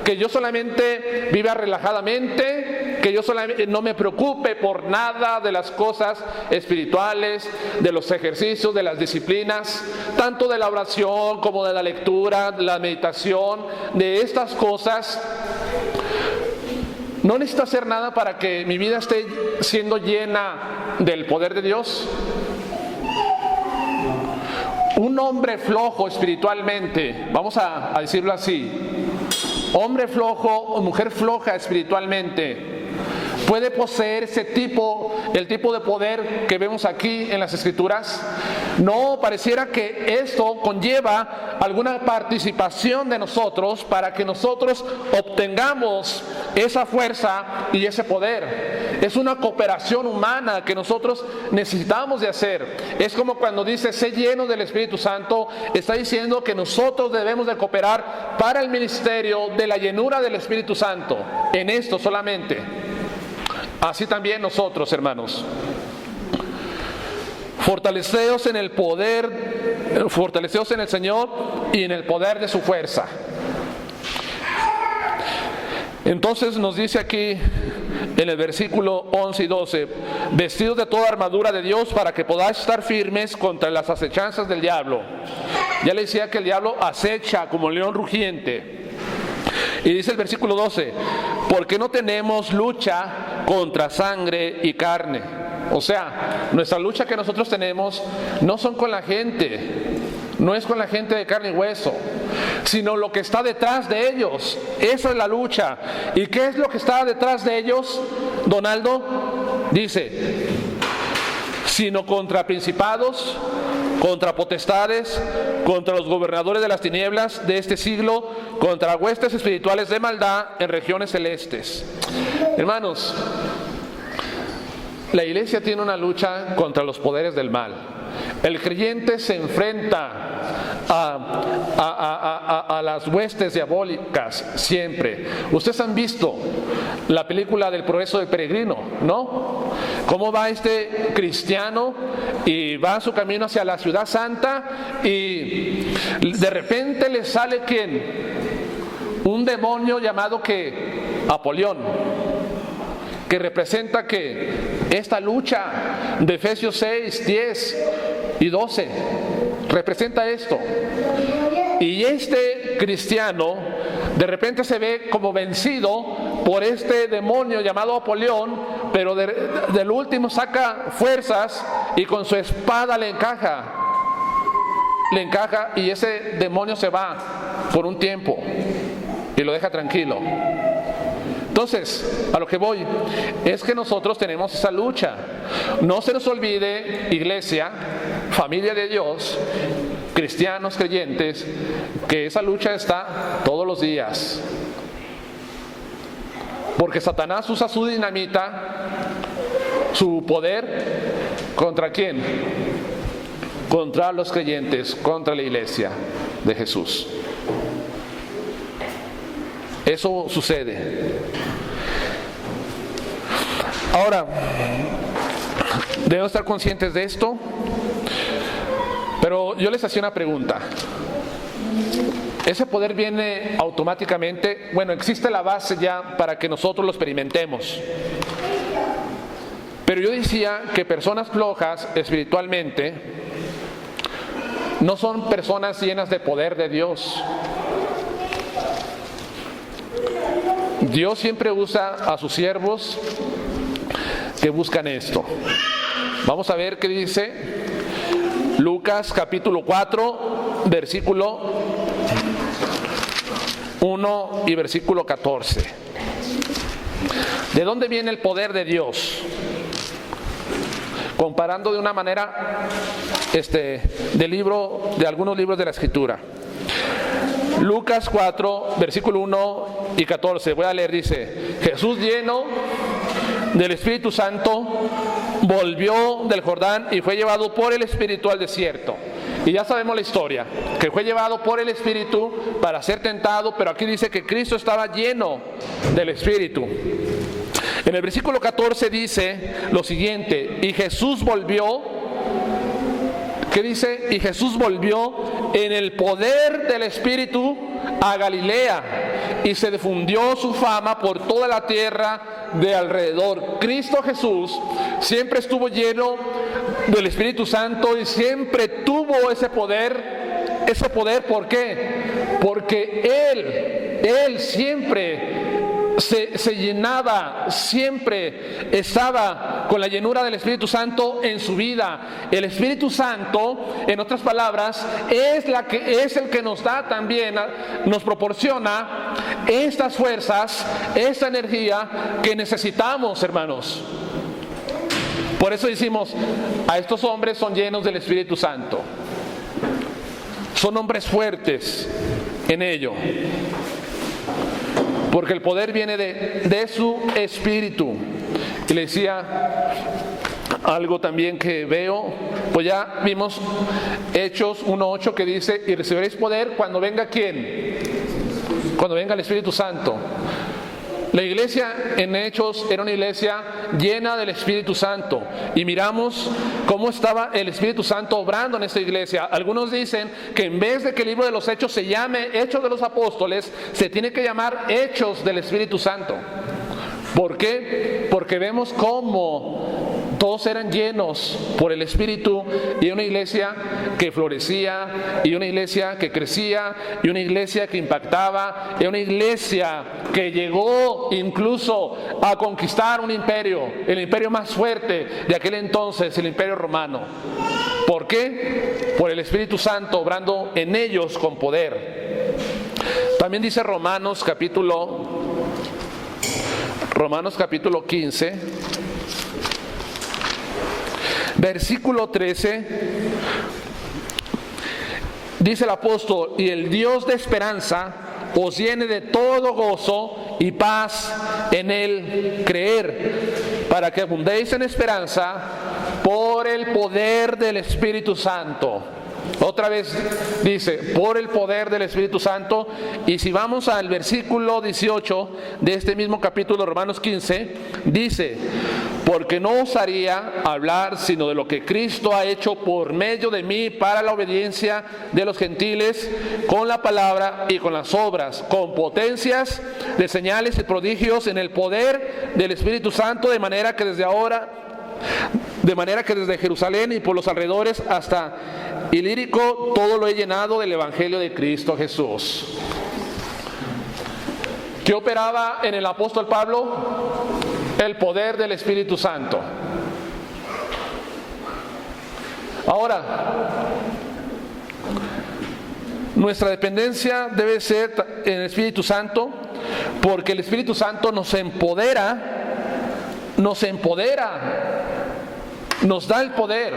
[SPEAKER 1] Que yo solamente viva relajadamente, que yo solamente no me preocupe por nada de las cosas espirituales, de los ejercicios, de las disciplinas, tanto de la oración como de la lectura, de la meditación, de estas cosas. No necesito hacer nada para que mi vida esté siendo llena del poder de Dios. Un hombre flojo espiritualmente, vamos a decirlo así, hombre flojo o mujer floja espiritualmente, puede poseer el tipo de poder que vemos aquí en las Escrituras? No, pareciera que esto conlleva alguna participación de nosotros para que nosotros obtengamos esa fuerza y ese poder. Es una cooperación humana que nosotros necesitamos de hacer. Es como cuando dice, sé lleno del Espíritu Santo, está diciendo que nosotros debemos de cooperar para el ministerio de la llenura del Espíritu Santo, en esto solamente. Así también nosotros, hermanos. Fortaleceos en el poder, fortaleceos en el Señor y en el poder de su fuerza. Entonces nos dice aquí en el versículo 11 y 12, vestidos de toda armadura de Dios para que podáis estar firmes contra las acechanzas del diablo. Ya le decía que el diablo acecha como león rugiente. Y dice el versículo 12, porque no tenemos lucha contra sangre y carne. O sea, nuestra lucha que nosotros tenemos no son con la gente, no es con la gente de carne y hueso, sino lo que está detrás de ellos. Esa es la lucha. ¿Y qué es lo que está detrás de ellos, Donaldo? Dice, sino contra principados, contra potestades, contra los gobernadores de las tinieblas de este siglo, contra huestes espirituales de maldad en regiones celestes. Hermanos, la iglesia tiene una lucha contra los poderes del mal. El creyente se enfrenta a las huestes diabólicas siempre. Ustedes han visto la película del progreso del peregrino, ¿no? Cómo va este cristiano y va a su camino hacia la ciudad santa y de repente le sale ¿quién? Un demonio llamado que Apolión, que representa que esta lucha de Efesios 6, 10 y 12 representa esto. Y este cristiano de repente se ve como vencido por este demonio llamado Apolión, pero del último saca fuerzas y con su espada le encaja y ese demonio se va por un tiempo y lo deja tranquilo. Entonces, a lo que voy es que nosotros tenemos esa lucha. No se nos olvide, iglesia, familia de Dios, cristianos, creyentes, que esa lucha está todos los días. Porque Satanás usa su dinamita, su poder, ¿contra quién? Contra los creyentes, contra la iglesia de Jesús. Eso sucede. Ahora, debemos estar conscientes de esto, pero yo les hacía una pregunta. ¿Ese poder viene automáticamente? Bueno, existe la base ya para que nosotros lo experimentemos. Pero yo decía que personas flojas espiritualmente no son personas llenas de poder de Dios. Dios siempre usa a sus siervos que buscan esto. Vamos a ver qué dice Lucas capítulo 4, versículo 1 y versículo 14. ¿De dónde viene el poder de Dios? Comparando de una manera de algunos libros de la Escritura. Lucas 4, versículo 1 y 14. Voy a leer, dice: Jesús, lleno del Espíritu Santo, volvió del Jordán y fue llevado por el Espíritu al desierto. Y ya sabemos la historia, que fue llevado por el Espíritu para ser tentado, pero aquí dice que Cristo estaba lleno del Espíritu. En el versículo 14 dice lo siguiente: y Jesús volvió. ¿Qué dice? Y Jesús volvió en el poder del Espíritu a Galilea, y se difundió su fama por toda la tierra de alrededor. Cristo Jesús siempre estuvo lleno del Espíritu Santo y siempre tuvo ese poder. Ese poder, ¿por qué? Porque Él siempre se llenaba, siempre estaba con la llenura del Espíritu Santo en su vida. El Espíritu Santo, en otras palabras, es el que nos da también, nos proporciona estas fuerzas, esta energía que necesitamos, hermanos. Por eso decimos, a estos hombres son llenos del Espíritu Santo. Son hombres fuertes en ello. Porque el poder viene de su espíritu. Y le decía algo también que veo, pues ya vimos Hechos 1:8 que dice, y recibiréis poder cuando venga ¿quién? Cuando venga el Espíritu Santo. La iglesia en Hechos era una iglesia llena del Espíritu Santo. Y miramos cómo estaba el Espíritu Santo obrando en esta iglesia. Algunos dicen que en vez de que el libro de los Hechos se llame Hechos de los Apóstoles, se tiene que llamar Hechos del Espíritu Santo. ¿Por qué? Porque vemos cómo todos eran llenos por el Espíritu, y una iglesia que florecía, y una iglesia que crecía, y una iglesia que impactaba, y una iglesia que llegó incluso a conquistar un imperio, el imperio más fuerte de aquel entonces, el Imperio Romano. ¿Por qué? Por el Espíritu Santo obrando en ellos con poder. También dice Romanos capítulo 15, versículo 13, dice el apóstol, y el Dios de esperanza os llene de todo gozo y paz en el creer, para que abundéis en esperanza por el poder del Espíritu Santo. Otra vez dice, por el poder del Espíritu Santo. Y si vamos al versículo 18 de este mismo capítulo, Romanos 15, dice, porque no osaría hablar sino de lo que Cristo ha hecho por medio de mí para la obediencia de los gentiles, con la palabra y con las obras, con potencias de señales y prodigios en el poder del Espíritu Santo, de manera que desde Jerusalén y por los alrededores hasta Ilírico todo lo he llenado del Evangelio de Cristo Jesús. ¿Qué operaba en el apóstol Pablo? El poder del Espíritu Santo. Ahora, nuestra dependencia debe ser en el Espíritu Santo, porque el Espíritu Santo nos empodera, nos da el poder.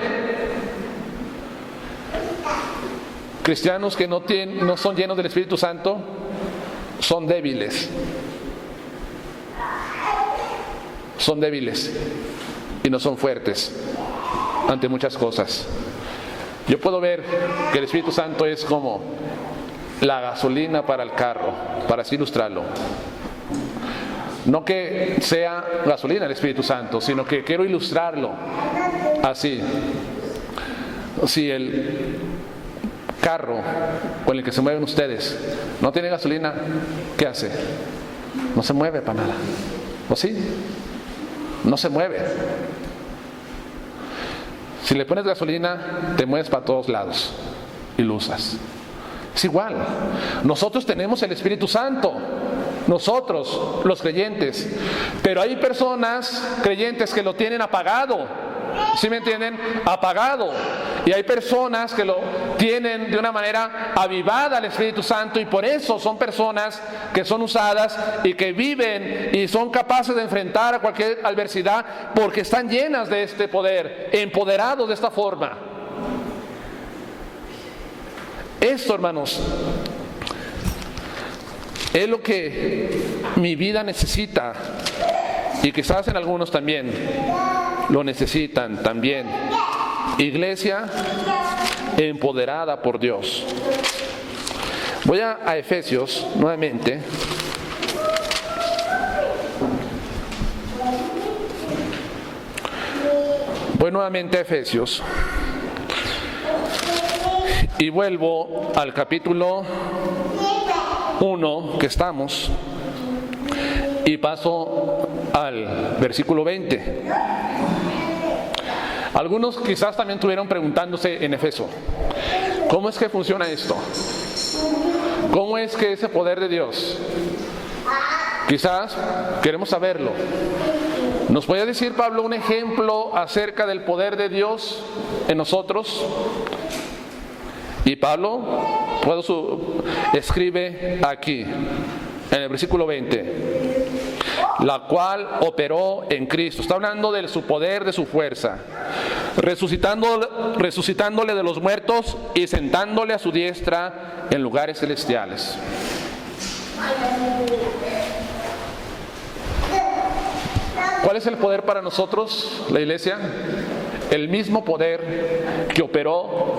[SPEAKER 1] Cristianos que no son llenos del Espíritu Santo son débiles. Son débiles y no son fuertes ante muchas cosas. Yo puedo ver que el Espíritu Santo es como la gasolina para el carro, para así ilustrarlo. No que sea gasolina el Espíritu Santo, sino que quiero ilustrarlo así. Si el carro con el que se mueven ustedes no tiene gasolina, ¿qué hace? No se mueve para nada. ¿O sí? No se mueve. Si le pones gasolina, te mueves para todos lados y lo usas. Es igual. Nosotros tenemos el Espíritu Santo. Nosotros, los creyentes. Pero hay personas creyentes que lo tienen apagado. ¿Sí me entienden? Apagado. Y hay personas que lo tienen de una manera avivada al Espíritu Santo, y por eso son personas que son usadas y que viven y son capaces de enfrentar a cualquier adversidad, porque están llenas de este poder, empoderados de esta forma. Esto, hermanos, es lo que mi vida necesita, y quizás en algunos también lo necesitan también. Iglesia empoderada por Dios. Voy a Efesios nuevamente. Voy nuevamente a Efesios y vuelvo al capítulo 1 que estamos, y paso al versículo 20. Algunos quizás también estuvieron preguntándose en Efeso, ¿cómo es que funciona esto? ¿Cómo es que ese poder de Dios Quizás queremos saberlo. ¿Nos puede decir Pablo un ejemplo acerca del poder de Dios en nosotros? Y Pablo escribe aquí, en el versículo 20, la cual operó en Cristo. Está hablando de su poder, de su fuerza, resucitándole de los muertos y sentándole a su diestra en lugares celestiales. ¿Cuál es el poder para nosotros, la iglesia? El mismo poder que operó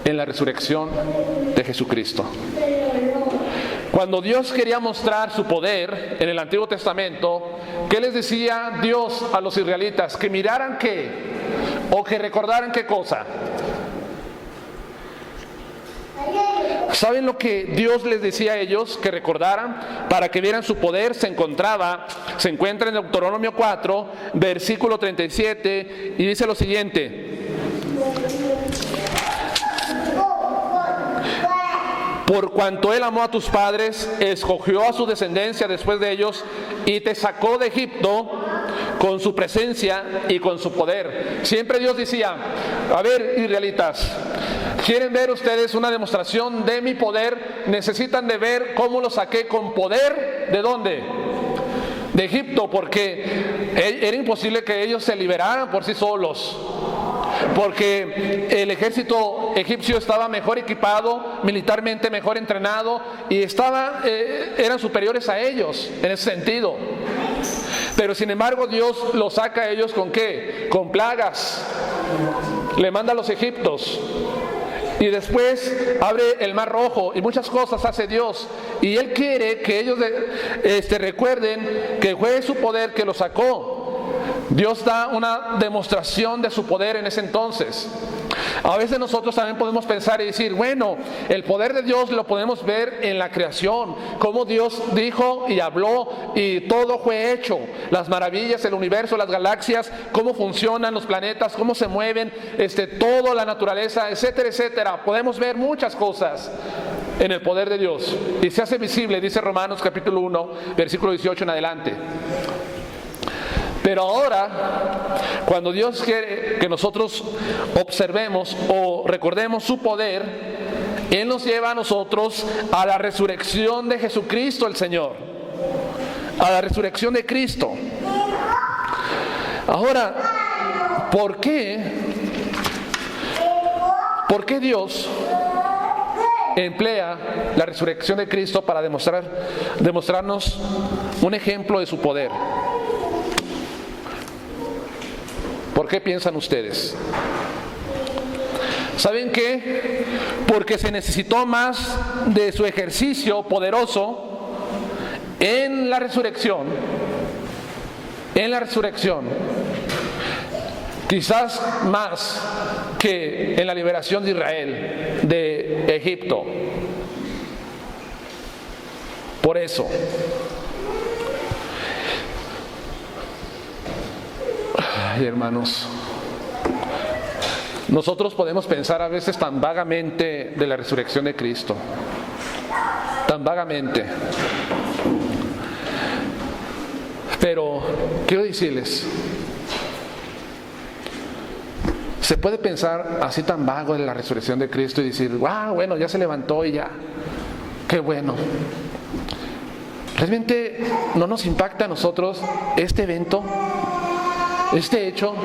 [SPEAKER 1] en la resurrección de Jesucristo. Cuando Dios quería mostrar su poder en el Antiguo Testamento, ¿qué les decía Dios a los israelitas? Que miraran qué, o que recordaran qué cosa. ¿Saben lo que Dios les decía a ellos? Que recordaran para que vieran su poder. Se encuentra en Deuteronomio 4, versículo 37, y dice lo siguiente: por cuanto Él amó a tus padres, escogió a su descendencia después de ellos y te sacó de Egipto con su presencia y con su poder. Siempre Dios decía: a ver, israelitas, ¿quieren ver ustedes una demostración de mi poder? Necesitan de ver cómo lo saqué con poder. ¿De dónde? De Egipto, porque era imposible que ellos se liberaran por sí solos, porque el ejército egipcio estaba mejor equipado, militarmente mejor entrenado, y eran superiores a ellos en ese sentido. Pero sin embargo Dios los saca a ellos ¿con qué? Con plagas. Le manda a los egipcios. Y después abre el mar rojo y muchas cosas hace Dios. Y Él quiere que ellos recuerden que fue su poder que los sacó. Dios da una demostración de su poder en ese entonces. A veces nosotros también podemos pensar y decir, bueno, el poder de Dios lo podemos ver en la creación, cómo Dios dijo y habló y todo fue hecho, las maravillas, el universo, las galaxias, cómo funcionan los planetas, cómo se mueven, toda la naturaleza, etcétera, etcétera. Podemos ver muchas cosas en el poder de Dios y se hace visible, dice Romanos capítulo 1, versículo 18 en adelante. Pero ahora, cuando Dios quiere que nosotros observemos o recordemos su poder, Él nos lleva a nosotros a la resurrección de Jesucristo el Señor, a la resurrección de Cristo. Ahora, ¿por qué Dios emplea la resurrección de Cristo para demostrarnos un ejemplo de su poder? ¿Por qué piensan ustedes? ¿Saben qué? Porque se necesitó más de su ejercicio poderoso en la resurrección. Quizás más que en la liberación de Israel de Egipto. Por eso. Ay, hermanos, nosotros podemos pensar a veces tan vagamente de la resurrección de Cristo, tan vagamente. Pero quiero decirles, se puede pensar así tan vago de la resurrección de Cristo y decir, wow, bueno, ya se levantó y ya, qué bueno. ¿Realmente no nos impacta a nosotros este evento? Este hecho,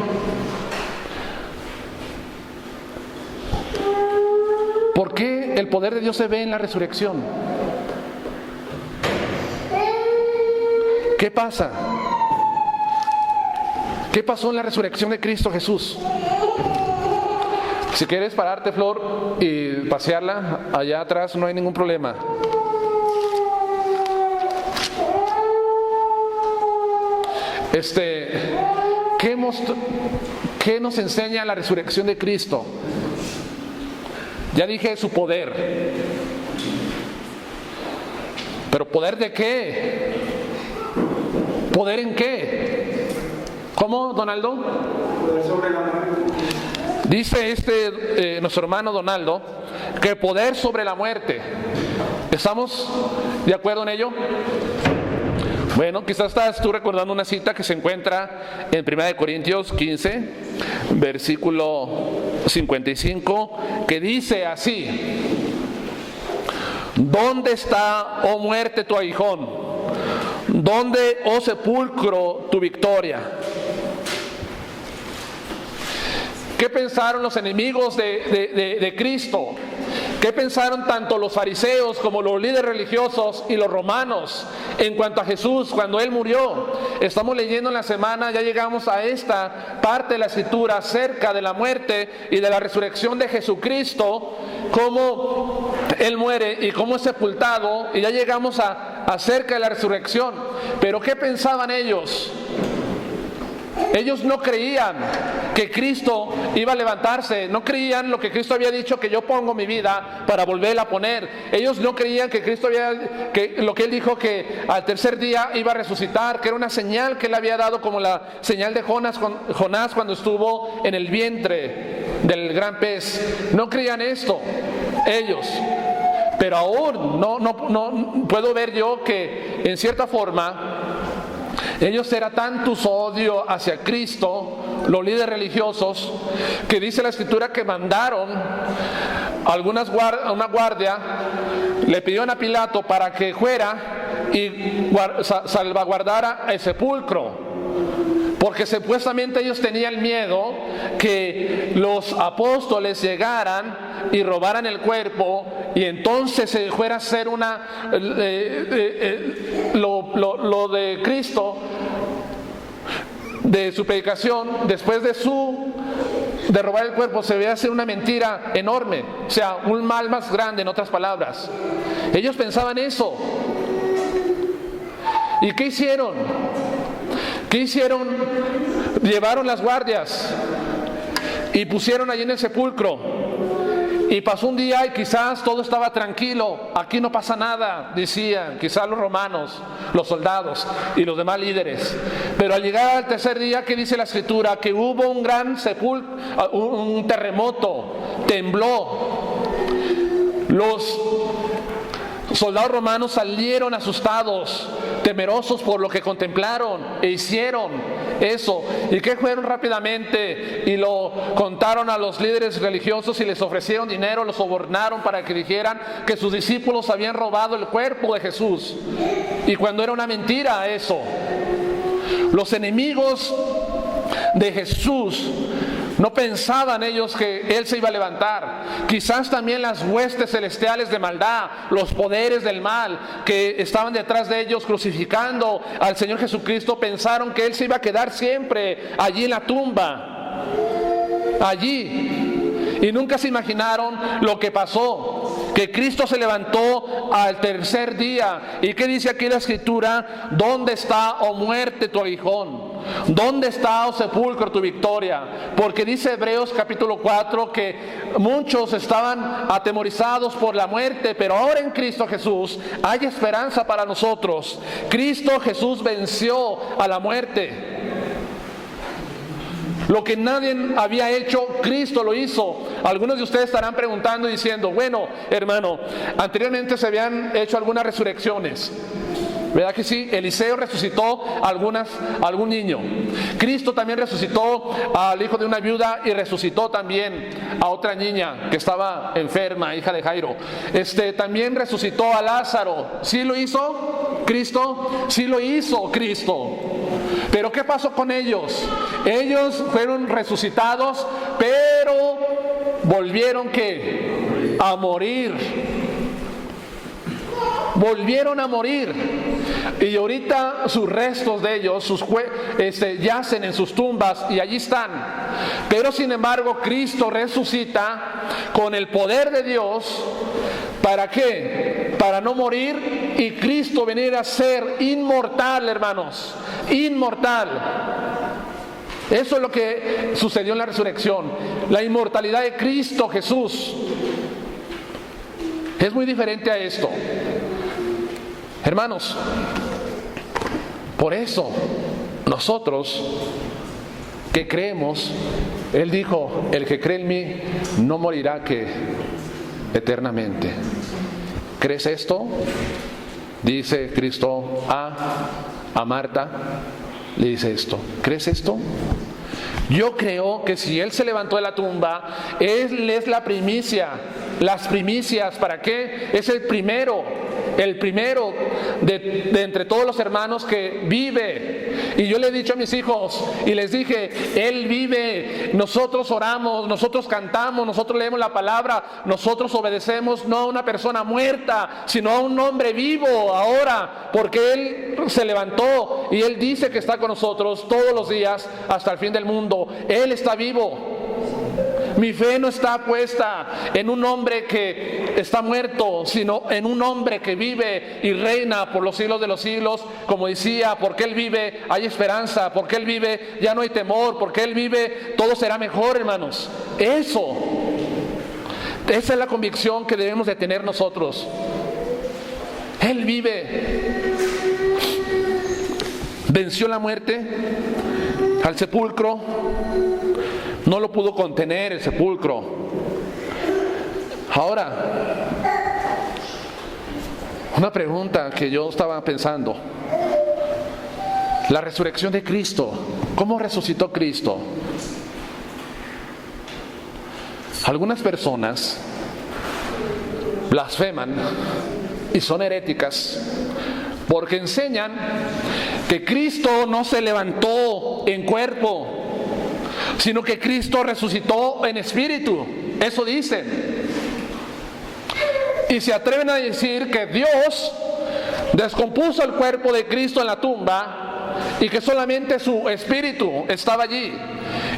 [SPEAKER 1] ¿por qué el poder de Dios se ve en la resurrección? ¿Qué pasa? ¿Qué pasó en la resurrección de Cristo Jesús? Si quieres pararte, Flor, y pasearla allá atrás, no hay ningún problema. ¿Qué nos enseña la resurrección de Cristo? Ya dije su poder. ¿Pero poder de qué? ¿Poder en qué? ¿Cómo, Donaldo? Poder sobre la muerte. Dice nuestro hermano Donaldo que poder sobre la muerte. ¿Estamos de acuerdo en ello? Bueno, quizás estás tú recordando una cita que se encuentra en 1 Corintios 15, versículo 55, que dice así: ¿dónde está, oh muerte, tu aguijón? ¿Dónde, oh sepulcro, tu victoria? ¿Qué pensaron los enemigos de Cristo? ¿Qué pensaron tanto los fariseos como los líderes religiosos y los romanos en cuanto a Jesús cuando Él murió? Estamos leyendo en la semana, ya llegamos a esta parte de la Escritura acerca de la muerte y de la resurrección de Jesucristo, cómo Él muere y cómo es sepultado, y ya llegamos acerca de la resurrección. Pero ¿qué pensaban ellos? Ellos no creían que Cristo iba a levantarse, no creían lo que Cristo había dicho, que yo pongo mi vida para volverla a poner. Ellos no creían que Cristo lo que Él dijo, que al tercer día iba a resucitar, que era una señal que Él había dado, como la señal de Jonás cuando estuvo en el vientre del gran pez. No creían esto ellos. Pero aún no puedo ver yo que en cierta forma ellos era tanto su odio hacia Cristo, los líderes religiosos, que dice la Escritura que mandaron una guardia, le pidieron a Pilato para que fuera y salvaguardara el sepulcro, porque supuestamente ellos tenían miedo que los apóstoles llegaran y robaran el cuerpo, y entonces se fuera a hacer lo de Cristo, de su predicación, después de robar el cuerpo, se veía hacer una mentira enorme, o sea, un mal más grande, en otras palabras. Ellos pensaban eso. ¿Y qué hicieron? ¿Qué hicieron? Llevaron las guardias y pusieron allí en el sepulcro. Y pasó un día y quizás todo estaba tranquilo, aquí no pasa nada, decían, quizás los romanos, los soldados y los demás líderes. Pero al llegar al tercer día, ¿qué dice la Escritura? Que hubo un gran un terremoto, tembló. Los soldados romanos salieron asustados, temerosos por lo que contemplaron, e hicieron eso. ¿Y qué fueron rápidamente? Y lo contaron a los líderes religiosos y les ofrecieron dinero, los sobornaron para que dijeran que sus discípulos habían robado el cuerpo de Jesús, y cuando era una mentira eso. Los enemigos de Jesús no pensaban ellos que Él se iba a levantar. Quizás también las huestes celestiales de maldad, los poderes del mal que estaban detrás de ellos crucificando al Señor Jesucristo, pensaron que Él se iba a quedar siempre allí en la tumba, allí. Y nunca se imaginaron lo que pasó, que Cristo se levantó al tercer día. ¿Y qué dice aquí la Escritura? ¿Dónde está, oh muerte, tu aguijón? ¿Dónde está, oh sepulcro, tu victoria? Porque dice Hebreos capítulo 4 que muchos estaban atemorizados por la muerte, pero ahora en Cristo Jesús hay esperanza para nosotros. Cristo Jesús venció a la muerte. Lo que nadie había hecho, Cristo lo hizo. Algunos de ustedes estarán preguntando y diciendo: bueno, hermano, anteriormente se habían hecho algunas resurrecciones, ¿verdad que sí? Eliseo resucitó a algún niño. Cristo también resucitó al hijo de una viuda y resucitó también a otra niña que estaba enferma, hija de Jairo. También resucitó a Lázaro. ¿Sí lo hizo Cristo? Sí lo hizo Cristo. Pero ¿qué pasó con ellos? Ellos fueron resucitados, pero volvieron ¿qué? A morir. Volvieron a morir. Y ahorita sus restos de ellos, yacen en sus tumbas y allí están. Pero sin embargo Cristo resucita con el poder de Dios. ¿Para qué? Para no morir y Cristo venir a ser inmortal, hermanos. Inmortal. Eso es lo que sucedió en la resurrección. La inmortalidad de Cristo Jesús. Es muy diferente a esto. Hermanos, por eso nosotros que creemos, Él dijo: el que cree en mí no morirá eternamente. ¿Crees esto? Dice Cristo a a Marta, le dice esto: ¿crees esto? Yo creo que si Él se levantó de la tumba, Él es la primicia. Las primicias, ¿para qué? Es el primero de entre todos los hermanos que vive. Y yo le he dicho a mis hijos y les dije: Él vive, nosotros oramos, nosotros cantamos, nosotros leemos la palabra, nosotros obedecemos no a una persona muerta, sino a un hombre vivo ahora, porque Él se levantó y Él dice que está con nosotros todos los días hasta el fin del mundo. Él está vivo. Mi fe no está puesta en un hombre que está muerto, sino en un hombre que vive y reina por los siglos de los siglos. Como decía, porque Él vive hay esperanza, porque Él vive ya no hay temor, porque Él vive todo será mejor, hermanos. Esa es la convicción que debemos de tener nosotros. Él vive. Venció la muerte al sepulcro. No lo pudo contener el sepulcro. Ahora, una pregunta que yo estaba pensando: la resurrección de Cristo. ¿Cómo resucitó Cristo? Algunas personas blasfeman y son heréticas porque enseñan que Cristo no se levantó en cuerpo, sino que Cristo resucitó en espíritu. Eso dicen. Y se atreven a decir que Dios descompuso el cuerpo de Cristo en la tumba y que solamente su espíritu estaba allí.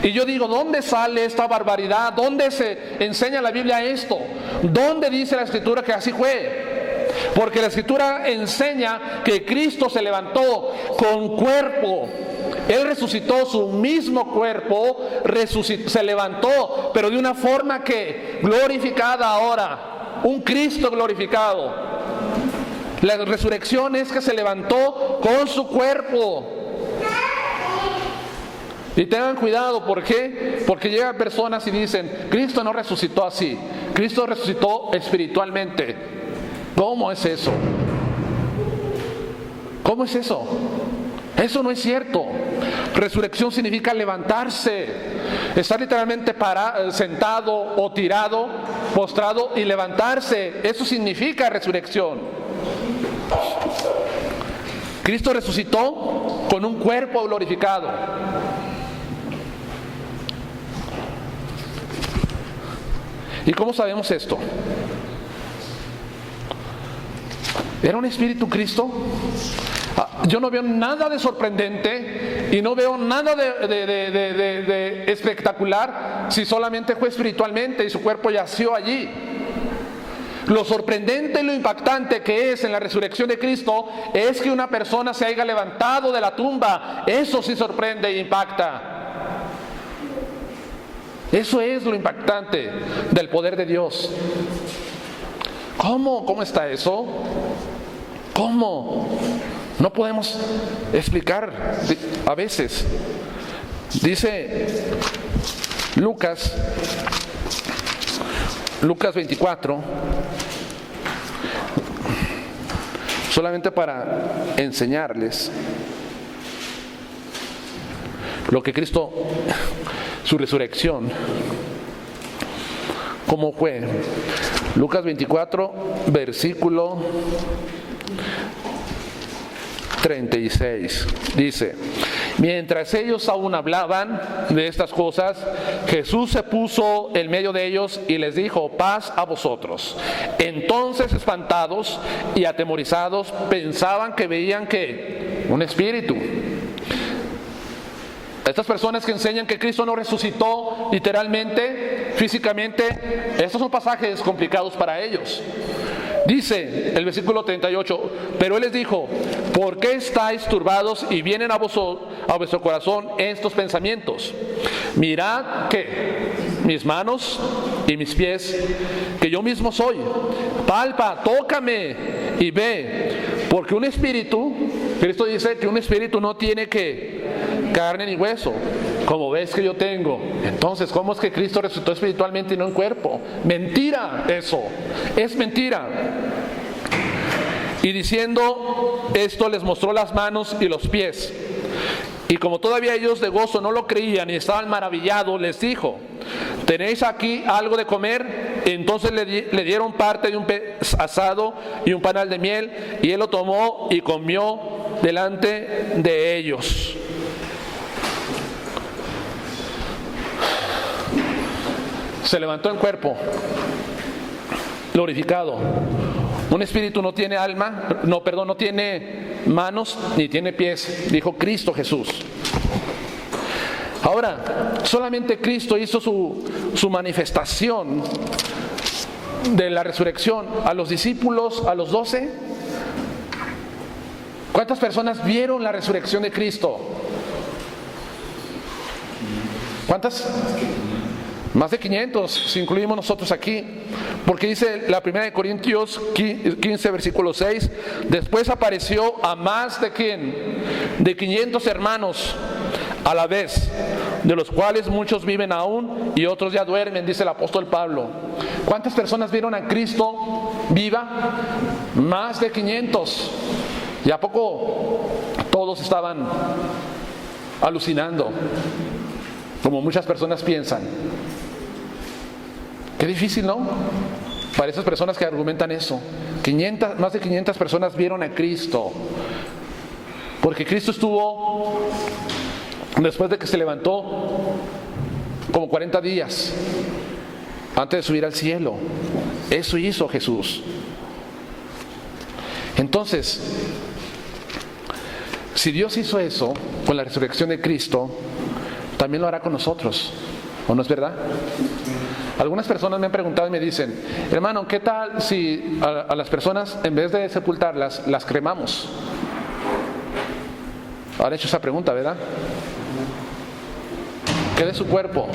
[SPEAKER 1] Y yo digo, ¿dónde sale esta barbaridad? ¿Dónde se enseña en la Biblia esto? ¿Dónde dice la Escritura que así fue? Porque la Escritura enseña que Cristo se levantó con cuerpo. Él resucitó, su mismo cuerpo se levantó, pero de una forma que glorificada ahora, un Cristo glorificado. La resurrección es que se levantó con su cuerpo. Y tengan cuidado, ¿por qué? Porque llegan personas y dicen: Cristo no resucitó así, Cristo resucitó espiritualmente. ¿Cómo es eso? ¿Cómo es eso? Eso no es cierto. Resurrección significa levantarse, estar literalmente sentado o tirado, postrado y levantarse. Eso significa resurrección. Cristo resucitó con un cuerpo glorificado. ¿Y cómo sabemos esto? ¿Era un espíritu Cristo? Yo no veo nada de sorprendente y no veo nada de espectacular si solamente fue espiritualmente y su cuerpo yació allí. Lo sorprendente y lo impactante que es en la resurrección de Cristo es que una persona se haya levantado de la tumba. Eso sí sorprende e impacta. Eso es lo impactante del poder de Dios. ¿Cómo está eso? ¿Cómo? No podemos explicar a veces. Dice Lucas 24, solamente para enseñarles lo que Cristo, su resurrección, cómo fue. Lucas 24, versículo 36, dice: mientras ellos aún hablaban de estas cosas, Jesús se puso en medio de ellos y les dijo: paz a vosotros. Entonces, espantados y atemorizados, pensaban que veían ¿qué? Un espíritu. Estas personas que enseñan que Cristo no resucitó literalmente, físicamente, estos son pasajes complicados para ellos. Dice el versículo 38: pero Él les dijo: ¿por qué estáis turbados y vienen a vuestro corazón estos pensamientos? Mirad que mis manos y mis pies, que yo mismo soy. Palpa, tócame y ve. Porque un espíritu, Cristo dice que un espíritu no tiene que carne ni hueso, como ves que yo tengo. Entonces, ¿cómo es que Cristo resucitó espiritualmente y no en cuerpo? Mentira, eso es mentira. Y diciendo esto les mostró las manos y los pies. Y como todavía ellos de gozo no lo creían y estaban maravillados, les dijo: ¿tenéis aquí algo de comer? Entonces le dieron parte de un pez asado y un panal de miel, y él lo tomó y comió delante de ellos. Se levantó en cuerpo glorificado. Un espíritu no tiene alma, no tiene manos ni tiene pies, dijo Cristo Jesús. Ahora, solamente Cristo hizo su manifestación de la resurrección a los discípulos, a los 12. ¿Cuántas personas vieron la resurrección de Cristo? ¿Cuántas? Más de 500, si incluimos nosotros aquí. Porque dice la 1 Corintios 15, versículo 6, después apareció a más de ¿quién? De 500 hermanos a la vez, de los cuales muchos viven aún y otros ya duermen, dice el apóstol Pablo. ¿Cuántas personas vieron a Cristo viva? Más de 500. ¿Y a poco todos estaban alucinando, como muchas personas piensan? Qué difícil, ¿no? Para esas personas que argumentan eso. Más de 500 personas vieron a Cristo. Porque Cristo estuvo, después de que se levantó, como 40 días antes de subir al cielo. Eso hizo Jesús. Entonces, si Dios hizo eso con la resurrección de Cristo, también lo hará con nosotros. ¿O no es verdad? Algunas personas me han preguntado y me dicen: hermano, ¿qué tal si a las personas, en vez de sepultarlas, las cremamos? Han hecho esa pregunta, ¿verdad? ¿Qué de su cuerpo?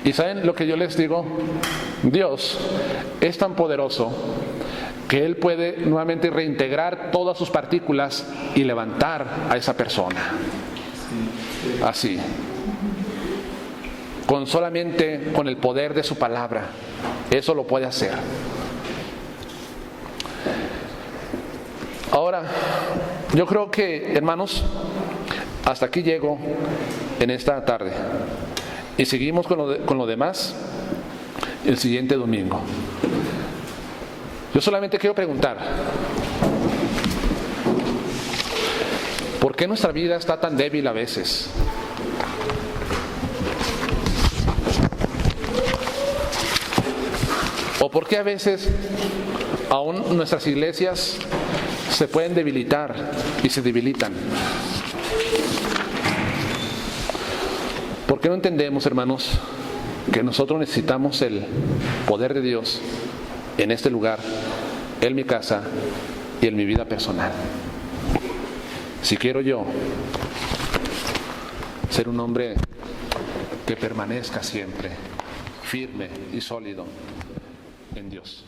[SPEAKER 1] ¿Y saben lo que yo les digo? Dios es tan poderoso que Él puede nuevamente reintegrar todas sus partículas y levantar a esa persona. Así. Solamente con el poder de su palabra. Eso lo puede hacer. Ahora, yo creo que, hermanos, hasta aquí llego en esta tarde. Y seguimos con lo demás el siguiente domingo. Yo solamente quiero preguntar: ¿por qué nuestra vida está tan débil a veces? ¿O por qué a veces aún nuestras iglesias se pueden debilitar y se debilitan? ¿Por qué no entendemos, hermanos, que nosotros necesitamos el poder de Dios en este lugar, en mi casa y en mi vida personal? Si quiero yo ser un hombre que permanezca siempre firme y sólido en Dios.